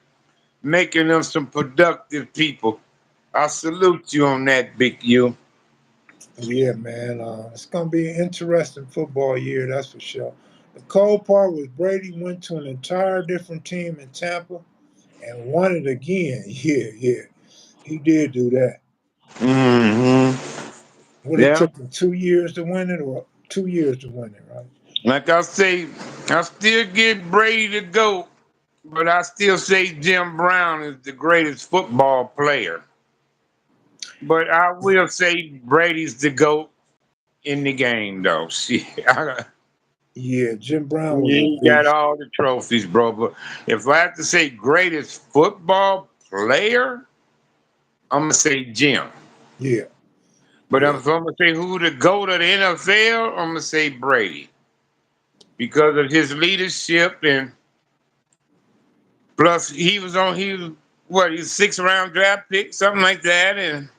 making them some productive people. I salute you on that, Big U. Yeah, man. It's gonna be an interesting football year, that's for sure. The cold part was Brady went to an entire different team in Tampa and won it again. Yeah, yeah. He did do that. Hmm. What it Yeah. took him 2 years to win it, or 2 years to win it, right? Like I say, I still get Brady to go, but I still say Jim Brown is the greatest football player. But I will say Brady's the GOAT in the game, though. Shit, Yeah, Jim Brown was a he got beast. all the trophies, bro. But if I have to say greatest football player, I'm gonna say Jim. Yeah, But yeah, if I'm gonna say who the GOAT of the NFL, I'm gonna say Brady because of his leadership and plus he was what, he's 6th round draft pick, something like that, and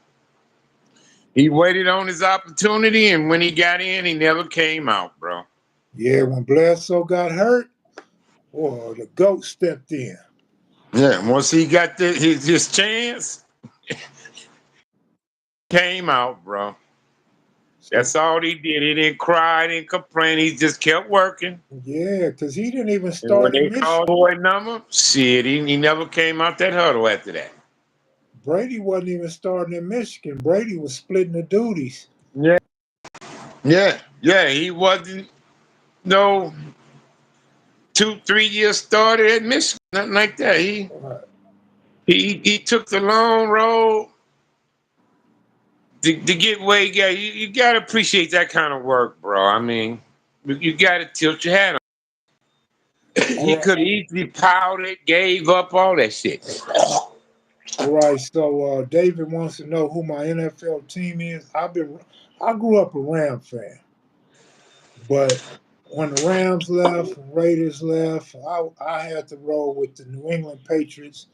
He waited on his opportunity, and when he got in, he never came out, bro. Yeah, when Bledsoe got hurt, oh, the GOAT stepped in. Yeah, once he got his chance, came out, bro. So That's all he did. He didn't cry, didn't complain. He just kept working. yeah, because he didn't even And when start in they called Michigan. boy number, shit, he never came out that huddle after that. Brady wasn't even starting in Michigan. Brady was splitting the duties. Yeah, yeah. He wasn't no 2, 3 years started at Michigan, nothing like that. He Right. he he took the long road to get where he got. You got to appreciate that kind of work, bro. I mean, you got to tilt your hat on. All He right. could easily pouted, gave up all that shit. All right. So David wants to know who my NFL team is. I grew up a Ram fan, but when the Rams left, and Raiders left, I had to roll with the New England Patriots.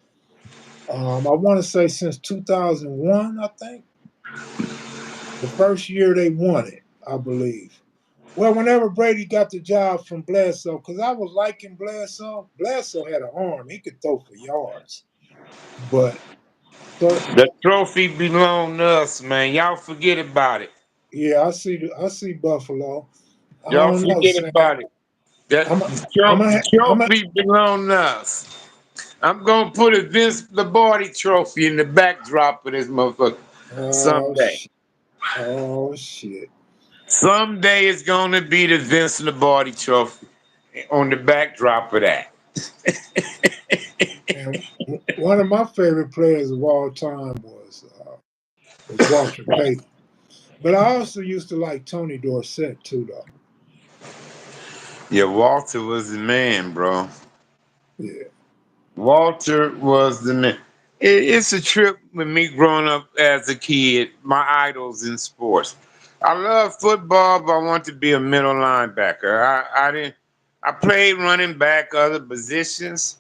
I want to say since 2001, I think the first year they won it, I believe. Well, whenever Brady got the job from Bledsoe, because I was liking Bledsoe. Bledsoe had an arm; he could throw for yards. But so The trophy belong to us, man. Y'all forget about it. yeah, I see Buffalo. I Y'all don't know, forget Sam. about it. That I'm a, the I'm a, I'm a, trophy belong to us. I'm gonna put a Vince Lombardi trophy in the backdrop of this motherfucker oh someday. shit! Oh shit! Someday it's gonna be the Vince Lombardi trophy on the backdrop of that. And one of my favorite players of all time was Walter Payton. But I also used to like Tony Dorsett too, though. Yeah, Walter was the man, bro. Yeah. Walter was the man. It's a trip with me growing up as a kid, my idols in sports. I love football, but I want to be a middle linebacker. I didn't I played running back, other positions,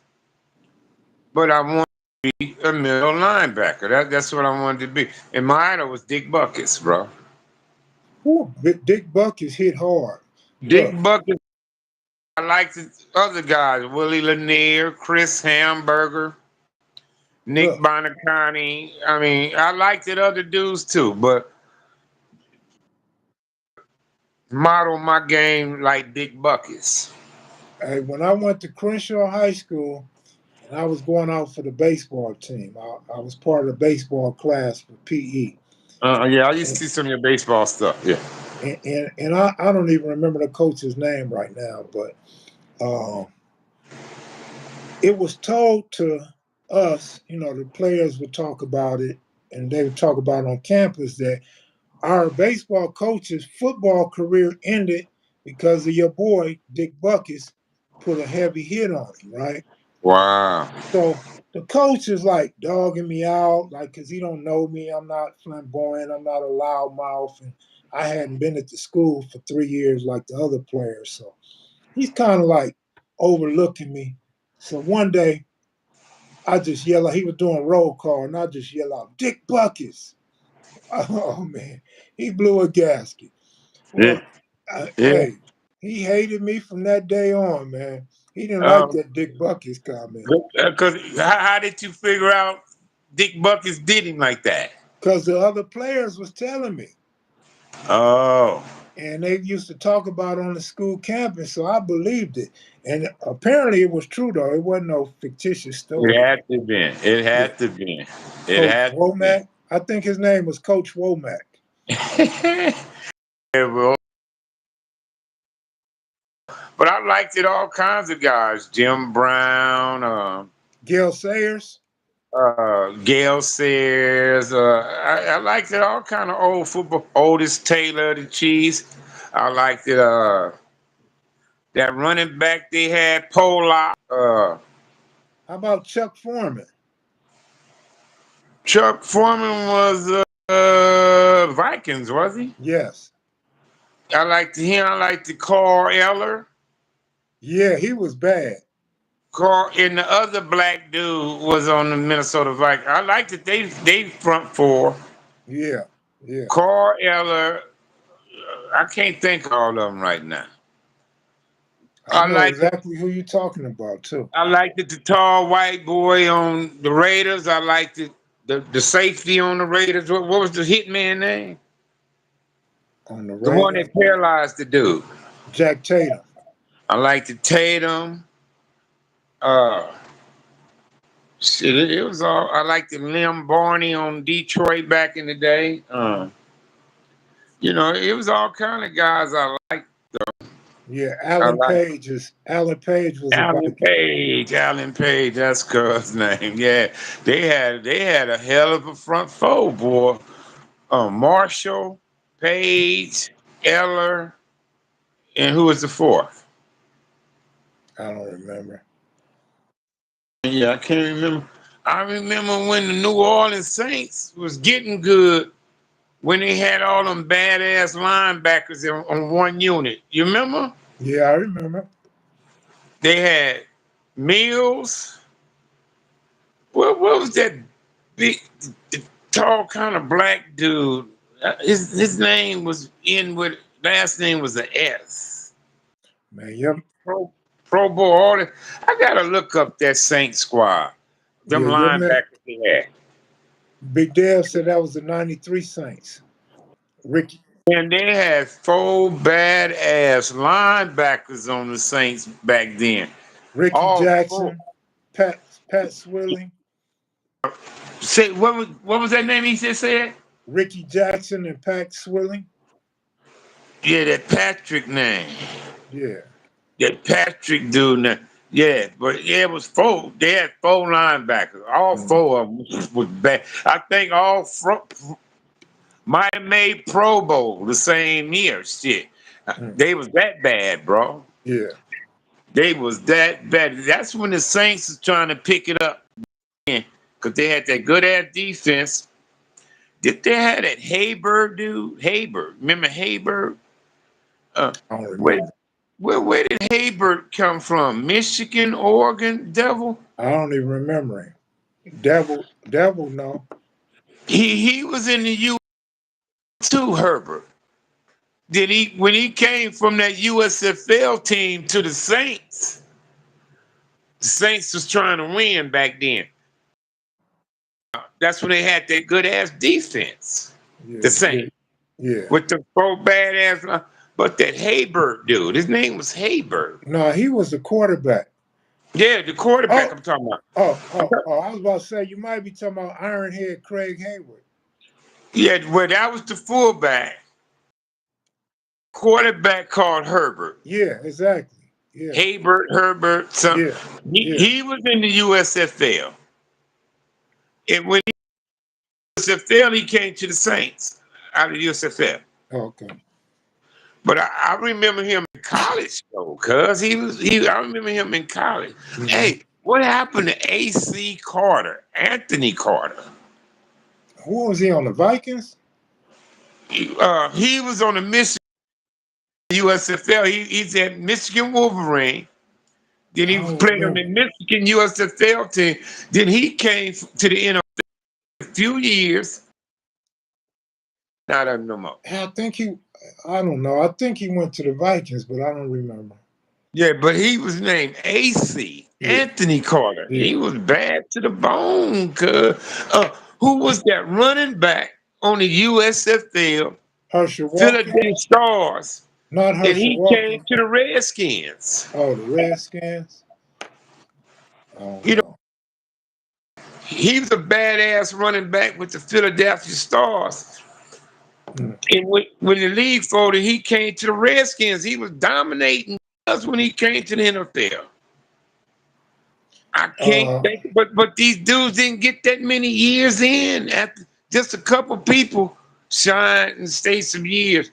but I want to be a middle linebacker. That's what I wanted to be. And my idol was Dick Buckets, bro. Ooh, Dick Buckus hit hard. Dick Look, Buckets, I liked the other guys, Willie Lanier, Chris Hamburger, Nick look. Bonacani. I mean, I liked the other dudes too, but model my game like Dick Buckets. Hey, when I went to Crenshaw High School and I was going out for the baseball team, I was part of the baseball class for PE. Yeah, I used And, to see some of your baseball stuff. Yeah. and I don't even remember the coach's name right now, but um, it was told to us, the players would talk about it and they would talk about it on campus that our baseball coach's football career ended because of your boy, Dick Buckus, put a heavy hit on him, right? Wow. So the coach is like dogging me out, like, because he don't know me. I'm not flamboyant. I'm not a loudmouth. And I hadn't been at the school for 3 years like the other players. So he's kind of like overlooking me. So one day I just yell out, he was doing roll call, and I just yell out, Dick Buckus. Oh, man. He blew a gasket. Yeah. Well, Yeah. hey, he hated me from that day on, man. He didn't like Um, that Dick Buckus comment because how did you figure out Dick Buckets did him like that? because the other players was telling me. Oh, And they used to talk about it on the school campus, so I believed it. And apparently it was true, though. It wasn't no fictitious it story. had to be. It Yeah. had to be. It Coach had to be. Womack. I think his name was Coach Womack. Yeah, bro. But I liked it all kinds of guys. Jim Brown, Gil Sayers. Gail Sayers. I liked it all kind of old football. Otis Taylor, the Chiefs. I liked it. That running back they had, Pollock. How about Chuck Foreman? Chuck Foreman was Vikings, was he? Yes. I liked him. I liked the Carl Eller. Yeah, he was bad. Carl and the other black dude was on the Minnesota Vikings. I liked that they front four. Yeah. Yeah. Carl Eller. I can't think of all of them right now. I I know like the exactly who you're talking about too. I liked the tall white boy on the Raiders. I liked the safety on the Raiders. What was the hitman name? On the The one Raiders, that paralyzed the dude. Jack Tatum. I liked the Tatum. Uh, shit, it was all. I liked the Lim Barney on Detroit back in the day. It was all kind of guys I liked. Yeah, I like Alan Page was a Alan Viking. Page. Alan Page. That's Cuz name. Yeah, they had a hell of a front four, boy. Marshall, Page, Eller, and who was the fourth? I don't remember. Yeah, I can't remember. I remember when the New Orleans Saints was getting good when they had all them badass linebackers on one unit. You remember? Yeah, I remember. They had Mills. What was that big, the tall kind of black dude? His name was in with last name was a S. Man, your Pro Pro Bowl. All that. I gotta look up that Saint squad. Them yeah, your man linebackers they had. Big Dale said that was the '93 Saints. Ricky And they had four badass linebackers on the Saints back then. Ricky All four. Jackson, Pat Swilling, Say what was that name he just said? Ricky Jackson and Pat Swilling. Yeah, that Patrick name. Yeah. That Patrick dude. Yeah, but yeah, it was four. They had four linebackers. All Mm, four of them was bad. I think all might have made Pro Bowl the same year. Shit, mm, they was that bad, bro. yeah. They was that bad. That's when the Saints was trying to pick it up because they had that good ass defense. Did they have that Haber dude? Haber, remember Haber? Uh, I don't where, remember. where did Haber come from? Michigan, Oregon, Devil? I don't even remember him. Devil, no. He was in the U too, Herbert. Did he when he came from that USFL team to the Saints? The Saints was trying to win back then. That's when they had that good ass defense. The Yeah, yeah, Saints yeah. with the four badass. But that Haber dude, his name was Haber. No, he was the quarterback. Yeah, the quarterback Oh, I'm talking about. I was about to say you might be talking about Ironhead Craig Hayward. Yeah, well, that was the fullback. Quarterback called Herbert. Yeah, exactly. Yeah, Herbert, some yeah, yeah. he was in the USFL. And when he was USFL, he came to the Saints out of the USFL. Okay. But I remember him in college though, cuz I remember him in college. Hmm. Hey, what happened to AC Carter, Anthony Carter? Who was he on the Vikings? He was on the Michigan USFL. He's at Michigan Wolverine. Then I he don't played on the remember. Michigan USFL team. Then he came to the NFL a few years. Not no more. I think he. I don't know. I think he went to the Vikings, but I don't remember. Yeah, but he was named AC Yeah, Anthony Carter. He yeah. was bad to the bone. Cause who was that running back on the USFL Herschel Walker, Philadelphia Stars? not And Herschel he came Walker. to the Redskins. Oh, the Redskins. I don't You know, know. he was a badass running back with the Philadelphia Stars. Mm. And when the league folded, he came to the Redskins. He was dominating us when he came to the NFL. I can't Uh, think, but these dudes didn't get that many years in. After just a couple people shined and stayed some years.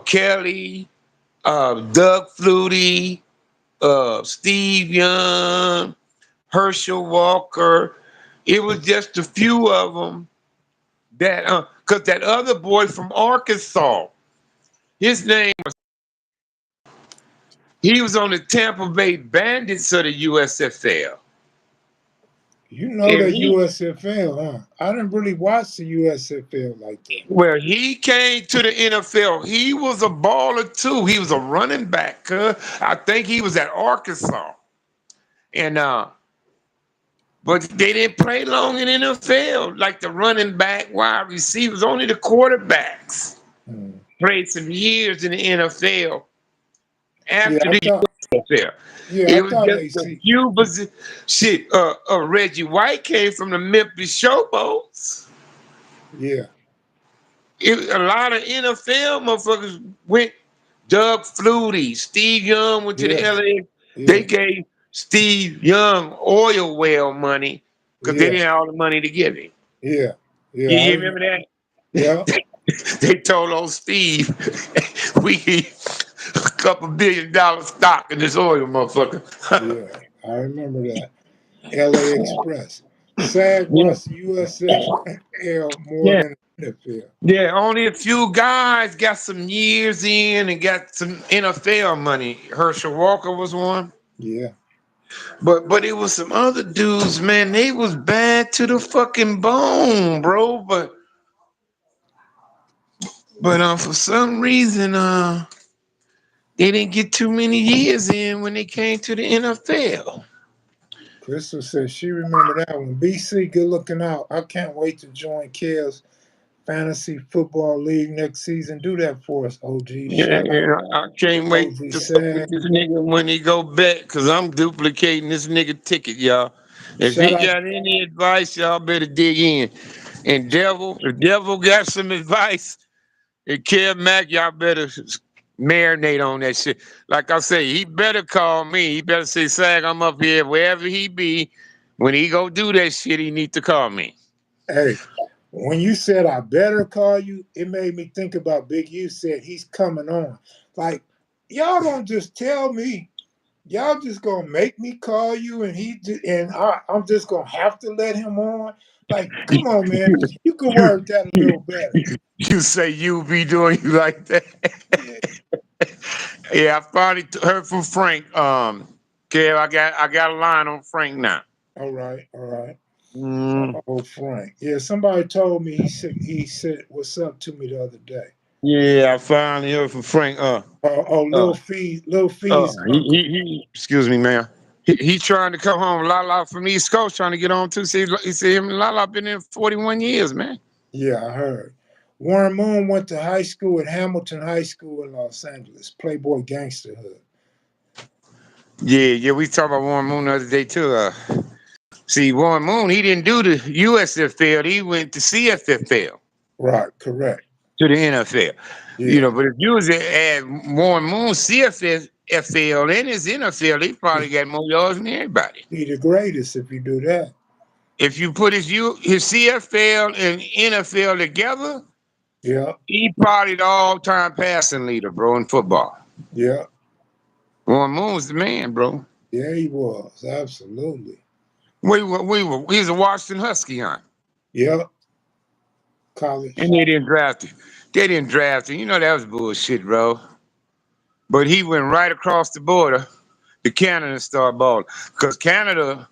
Kelly, Doug Flutie, Steve Young, Herschel Walker. It was just a few of them that, because that other boy from Arkansas, his name he was on the Tampa Bay Bandits of the USFL. You know And the he, USFL, huh? I didn't really watch the USFL like that. well, he came to the NFL. He was a baller too. He was a running back. I think he was at Arkansas, and but they didn't play long in NFL. Like the running back, wide receivers, only the quarterbacks Hmm. played some years in the NFL Yeah, after I the thought. NFL. Yeah, I It was thought just a AC. few, but shit. Reggie White came from the Memphis Showboats. Yeah, A lot of NFL motherfuckers went. Doug Flutie, Steve Young went to the yeah, LA. They yeah, gave Steve Young oil well money because they yeah, didn't have all the money to give him. yeah, yeah. You remember that? Yeah, They told old Steve, we need a couple $1 billion stock in this oil, motherfucker. yeah. I remember that. LA Express. SAG Yeah, watched the USFL more yeah, than the NFL. yeah. Only a few guys got some years in and got some NFL money. Herschel Walker was one. Yeah, But it was some other dudes, man. They was bad to the fucking bone, bro. But for some reason they didn't get too many years in when they came to the NFL. Crystal says she remember that one. BC, good looking out. I can't wait to join Kale's Fantasy Football League next season. Do that for us, OG. Yeah, Shout out yeah, I can't wait OG to fuck with Sad. this nigga when he go back, because I'm duplicating this nigga ticket, y'all. If Shout he out. got any advice, y'all better dig in. And if Devil got some advice, and Kev Mac, y'all better marinate on that shit. Like I say, he better call me. He better say, Sag, I'm up here, wherever he be. When he go do that shit, he need to call me. Hey, when you said I better call you, it made me think about Big U said he's coming on. Like, y'all don't just tell me. Y'all just gonna make me call you, and I'm just gonna have to let him on. Like, come on, man, you could word that a little better. You say you be doing you like that. Yeah. Yeah, I finally heard from Frank. Kev, I got a line on Frank now. All right, all right. Mm, Oh, Frank. Yeah, somebody told me he said what's up to me the other day. yeah, I finally heard from Frank. Oh, Uh, Lil Fee's uncle. Excuse me, man. He trying to come home. Lala from East Coast trying to get on too. See, he said him and Lala been there 41 years, man. Yeah, I heard. Warren Moon went to high school at Hamilton High School in Los Angeles, Playboy Gangsterhood. Yeah, yeah, we talked about Warren Moon the other day too. See, Warren Moon, he didn't do the USFL. He went to CFFL Right, correct. to the NFL. Yeah. But if you was at Warren Moon CFFL and his NFL, he probably got more yards than everybody. He the greatest if you do that. If you put his CFL and NFL together, Yeah, he probably the all-time passing leader, bro, in football. yeah, Warren Moon's the man, bro. yeah, he was. Absolutely. He's a Washington Husky, huh? Yeah, And college. they didn't draft him. They didn't draft him. You know that was bullshit, bro. But he went right across the border to Canada and started balling. Because Canada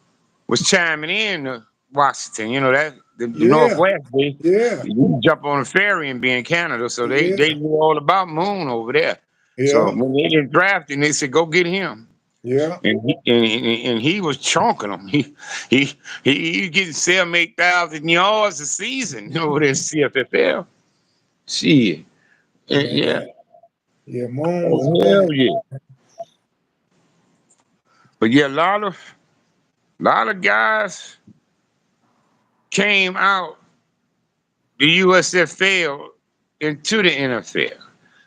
was chiming in to Washington. You know that the Yeah, Northwest, yeah, you jump on a ferry and be in Canada. So they yeah, knew all about Moon over there. So yeah, when they didn't draft him, they said, go get him. yeah. And he was chonking them. He getting 7,000, 8,000 yards a season over there in CFFL. Shit. Yeah. Man, yeah, Moon was Oh, bad. hell yeah. But yeah, a lot of guys came out the USFL into the NFL.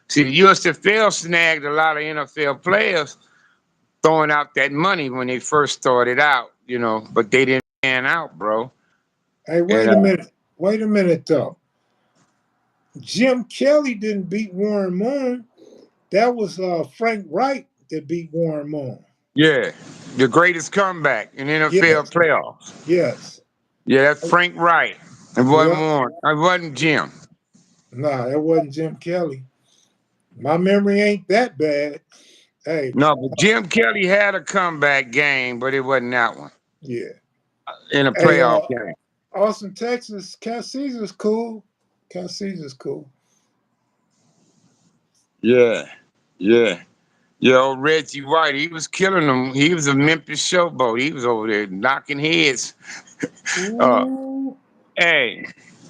See, the USFL snagged a lot of NFL players throwing out that money when they first started out, but they didn't pan out, bro. Hey, And wait a minute. Wait a minute though. Jim Kelly didn't beat Warren Moon. That was Frank Wright that beat Warren Moon. yeah, the greatest comeback in NFL Yes, playoffs. yes. Yeah, that's Frank Wright. It wasn't Yeah. Warren. It wasn't Jim. Nah, that wasn't Jim Kelly. My memory ain't that bad. Hey, No, but Jim Kelly had a comeback game, but it wasn't that one. yeah. in a Hey, playoff game. Austin, Texas, Cat Caesar's cool. Cat Caesar's cool. Yeah, yeah. Yo, Reggie White, he was killing them. He was a Memphis showboat. He was over there knocking heads. Uh, Ooh. hey,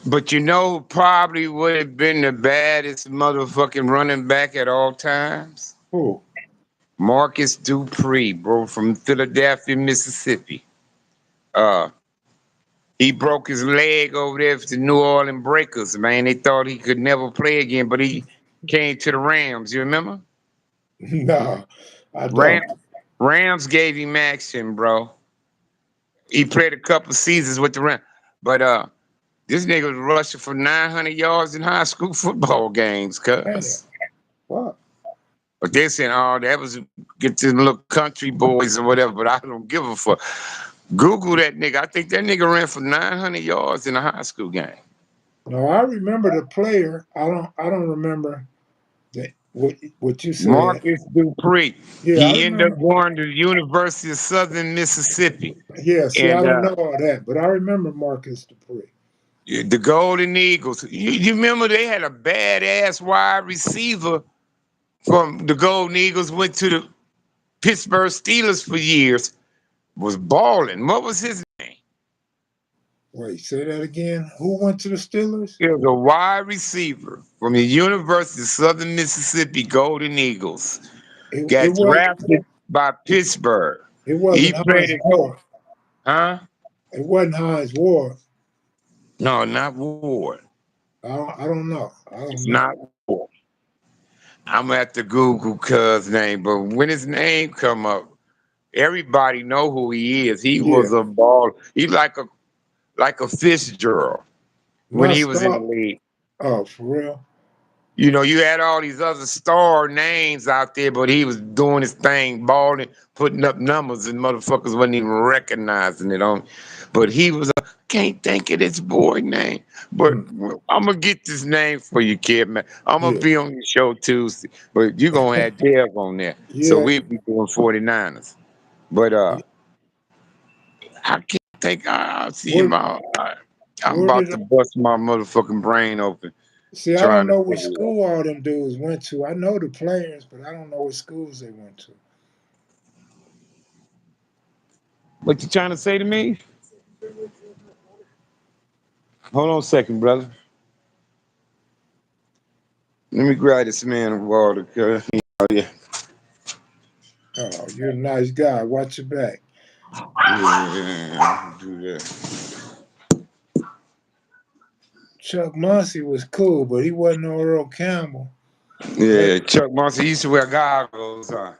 but you know, who probably would have been the baddest motherfucking running back at all times. Who? Marcus Dupree, bro, from Philadelphia, Mississippi. Uh, he broke his leg over there for the New Orleans Breakers, man. They thought he could never play again, but he came to the Rams. You remember? No, I Ram, don't. Rams gave him action, bro. He played a couple seasons with the Rams, but this nigga was rushing for 900 yards in high school football games, Damn. cuz. What? But they said, oh, that was get to the little country boys or whatever. But I don't give a fuck. Google that nigga. I think that nigga ran for 900 yards in a high school game. No, I remember the player. I don't remember what you said. Marcus Dupree. Yeah, I He ended remember. up going to the University of Southern Mississippi. Yeah, see, I And don't know all that, but I remember Marcus Dupree. the Golden Eagles. You remember they had a badass wide receiver from the Golden Eagles, went to the Pittsburgh Steelers for years, was balling. What was his name? Wait, say that again. Who went to the Steelers? He was a wide receiver from the University of Southern Mississippi Golden Eagles. It Got was. drafted by Pittsburgh. It He wasn't played Hines his whole, Ward. huh? It wasn't Hines Ward. No, not Ward. I don't know. I It's don't know. not Ward. I'm at the Google cuz name, but when his name come up, everybody know who he is. He Yeah, was a ball. He like a Fitzgerald when my he was in the start. league. Oh, for real? You know, you had all these other star names out there, but he was doing his thing, balling, putting up numbers, and motherfuckers wasn't even recognizing it on. But he was a can't think of this boy name. But Mm, I'm gonna get this name for you, kid, man. I'm gonna yeah, be on your show Tuesday, but you gonna have Dev on there. So yeah. we be doing 49ers. But Yeah. I can't think I'll see Where him out. I'm where about did to bust my motherfucking brain open see? I don't trying to know which figure it out. school all them dudes went to. I know the players, but I don't know what schools they went to. What you trying to say to me? Hold on a second, brother. Let me grab this man of water, cuz. Oh, yeah. Oh, you're a nice guy. Watch your back. Yeah, do that. Chuck Muncie was cool, but he wasn't no Earl Campbell. That Yeah, Chuck Muncie used to wear goggles, huh?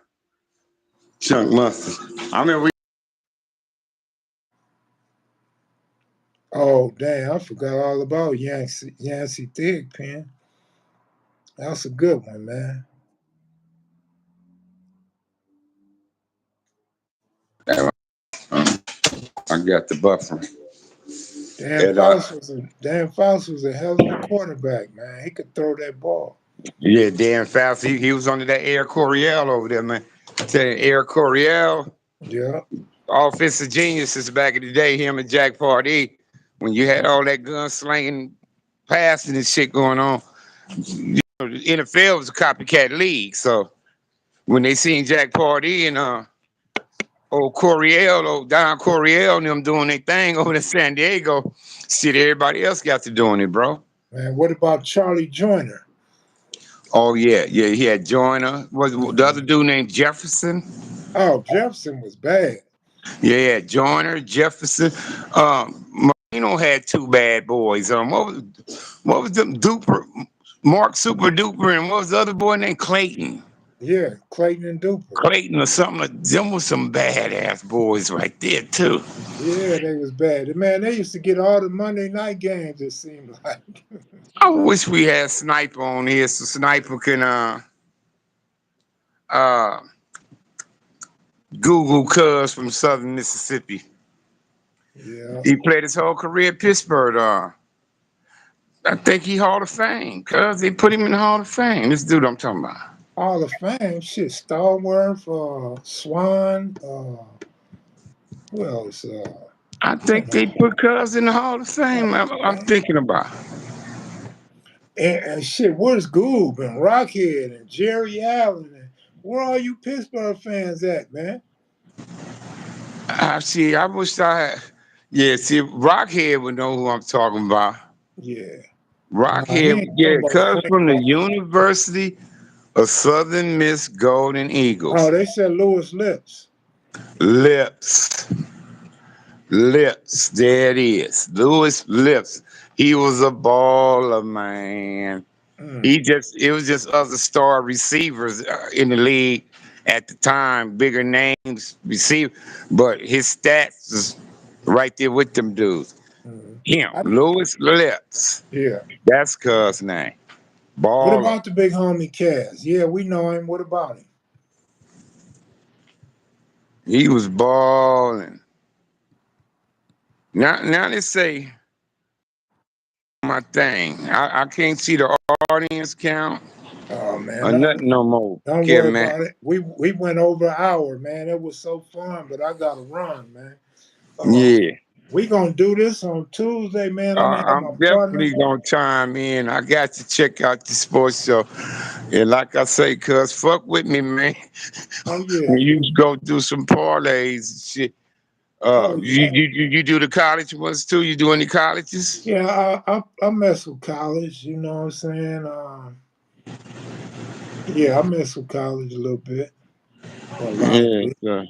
Chuck Muncie. I mean, we. oh damn, I forgot all about Yancey Thigpen. That's a good one, man. I got the buffer. And Dan Faust was a hell of a quarterback, man. He could throw that ball. yeah, Dan Fouts, he was under that Air Coryell over there, man. I tell you, Air Coryell, Yeah. offensive geniuses back in the day, him and Jack Pardee, when you had all that gun slinging, passing and shit going on. You know, the NFL was a copycat league, so when they seen Jack Pardee and old Coryell, old Don Coryell and them doing their thing over in San Diego, shit, everybody else got to doing it, bro. Man, what about Charlie Joyner? Oh yeah, yeah, he had Joyner. Was the other Mhm. dude named Jefferson? Oh, Jefferson was bad. Yeah, Joyner, Jefferson. Marino had two bad boys. What was them Duper, Mark Super Duper, and what was the other boy named Clayton? Yeah, Clayton and Duper. Clayton or something. Like, them was some badass boys right there too. Yeah, they was bad. Man, they used to get all the Monday night games, it seemed like. I wish we had Sniper on here so Sniper can uh Google Cuz from Southern Mississippi. Yeah. He played his whole career at Pittsburgh. I think he Hall of Fame, cuz they put him in the Hall of Fame. This dude I'm talking about. Hall of Fame. Shit, Stallworth, Swan, who else? I You think they know. put Cuz in the Hall of Fame. I'm Man. thinking about. And shit, where's Goob and Rockhead and Jerry Allen and where are you Pittsburgh fans at, man? I see. I wish I had. Yeah, see, Rockhead would know who I'm talking about. Yeah. Nah, he Rockhead, ain't yeah, talking about Cuz Frank from the Rock. University of Southern Miss Golden Oh, Eagles. they said Lewis Lips. Lips. Lips. There it is. Lewis Lips. He was a baller, man. Mm, It was just other star receivers in the league at the time, bigger names receive, but his stats is right there with them dudes. mm. Him, I, Lewis Lips. yeah. That's Cuz name. What Baller. about the big homie Cass? Yeah, we know him. What about him? He was balling. Now they say my thing. I can't see the audience count Oh man, or nothing no more. don't worry Kevin Mac. about it. We went over an hour, man. It was so fun, but I gotta run, man. Uh, Yeah. we gonna do this on Tuesday, man. I'm gonna have my I'm partner. definitely gonna chime in. I got to check out the sports show. And like I say, cuz fuck with me, man. Oh yeah, When you go do some parlays and shit. oh yeah, You do the college ones too? You do any colleges? yeah. I mess with college. You know what I'm saying? Yeah, I mess with college a little bit, or a lot of Yeah, bit. so,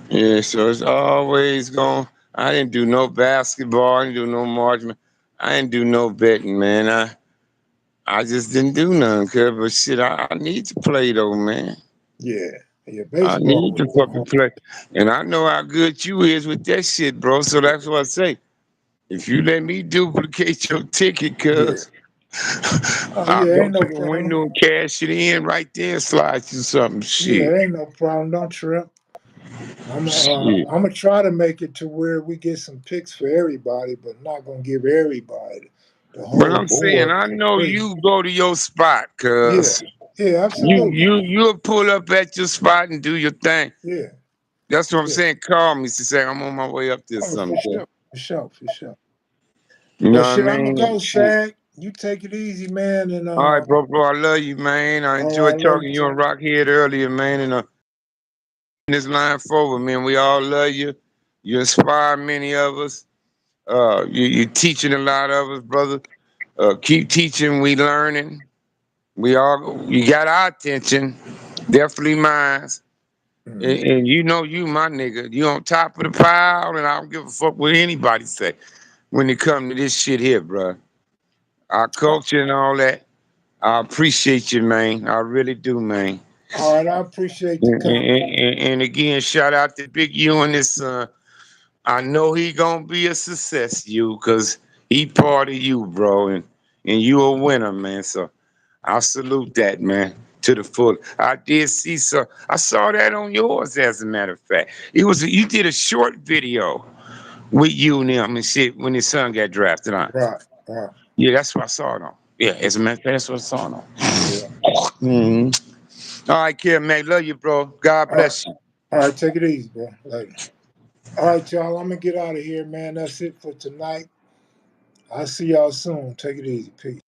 yeah, so it's always going. I didn't do no basketball, I didn't do no marching. I didn't do no betting, man. I just didn't do none, cuz but shit, I need to play though, man. Yeah, yeah. I Baseball need was to the fucking home. play. And I know how good you is with that shit, bro. So that's what I say. If you let me duplicate your ticket, Yeah. cuz Oh I'll yeah, go ain't to no the problem. window and cash it in right there and slide you something. Shit. Yeah, ain't no problem. Don't trip. Shit. I'm gonna try to make it to where we get some picks for everybody, but not gonna give everybody the But whole I'm saying, board. I know Crazy. you go to your spot, Yeah, cuz yeah, absolutely. you'll pull up at your spot and do your thing. Yeah, That's what I'm yeah. saying. Call me to say I'm on my way up there Oh, for someday. sure, for sure, for sure. You know Well, what I shit, I'm gonna mean? go, Shit. Sag. You take it easy, man, and All right, bro. I love you, man. I all right, I enjoyed love you talking to you on too. Rockhead earlier, man. And this line forward, man. We all love you. You inspire many of us. You teaching a lot of us, brother. Keep teaching. We learning. You got our attention. Definitely mine. Mhm. And you know you my nigga. You on top of the pile, and I don't give a fuck what anybody say when it come to this shit here, bro. Our culture and all that. I appreciate you, man. I really do, man. All right, I appreciate the And, comment. and again, shout out to Big U and his son. I know he gonna be a success, you, cause he part of you, bro, and you a winner, man. So I salute that, man, to the full. I did see so I saw that on yours, as a matter of fact. You did a short video with you and him and shit when his son got drafted on. Right, right. Yeah, that's what I saw it on. Yeah, as a matter of fact, that's what I saw it on. Yeah. All right, kid, man. Love you, bro. God All right, bless you. all right. Take it easy, bro. Later. All right, y'all. I'm gonna get out of here, man. That's it for tonight. I'll see y'all soon. Take it easy. Peace.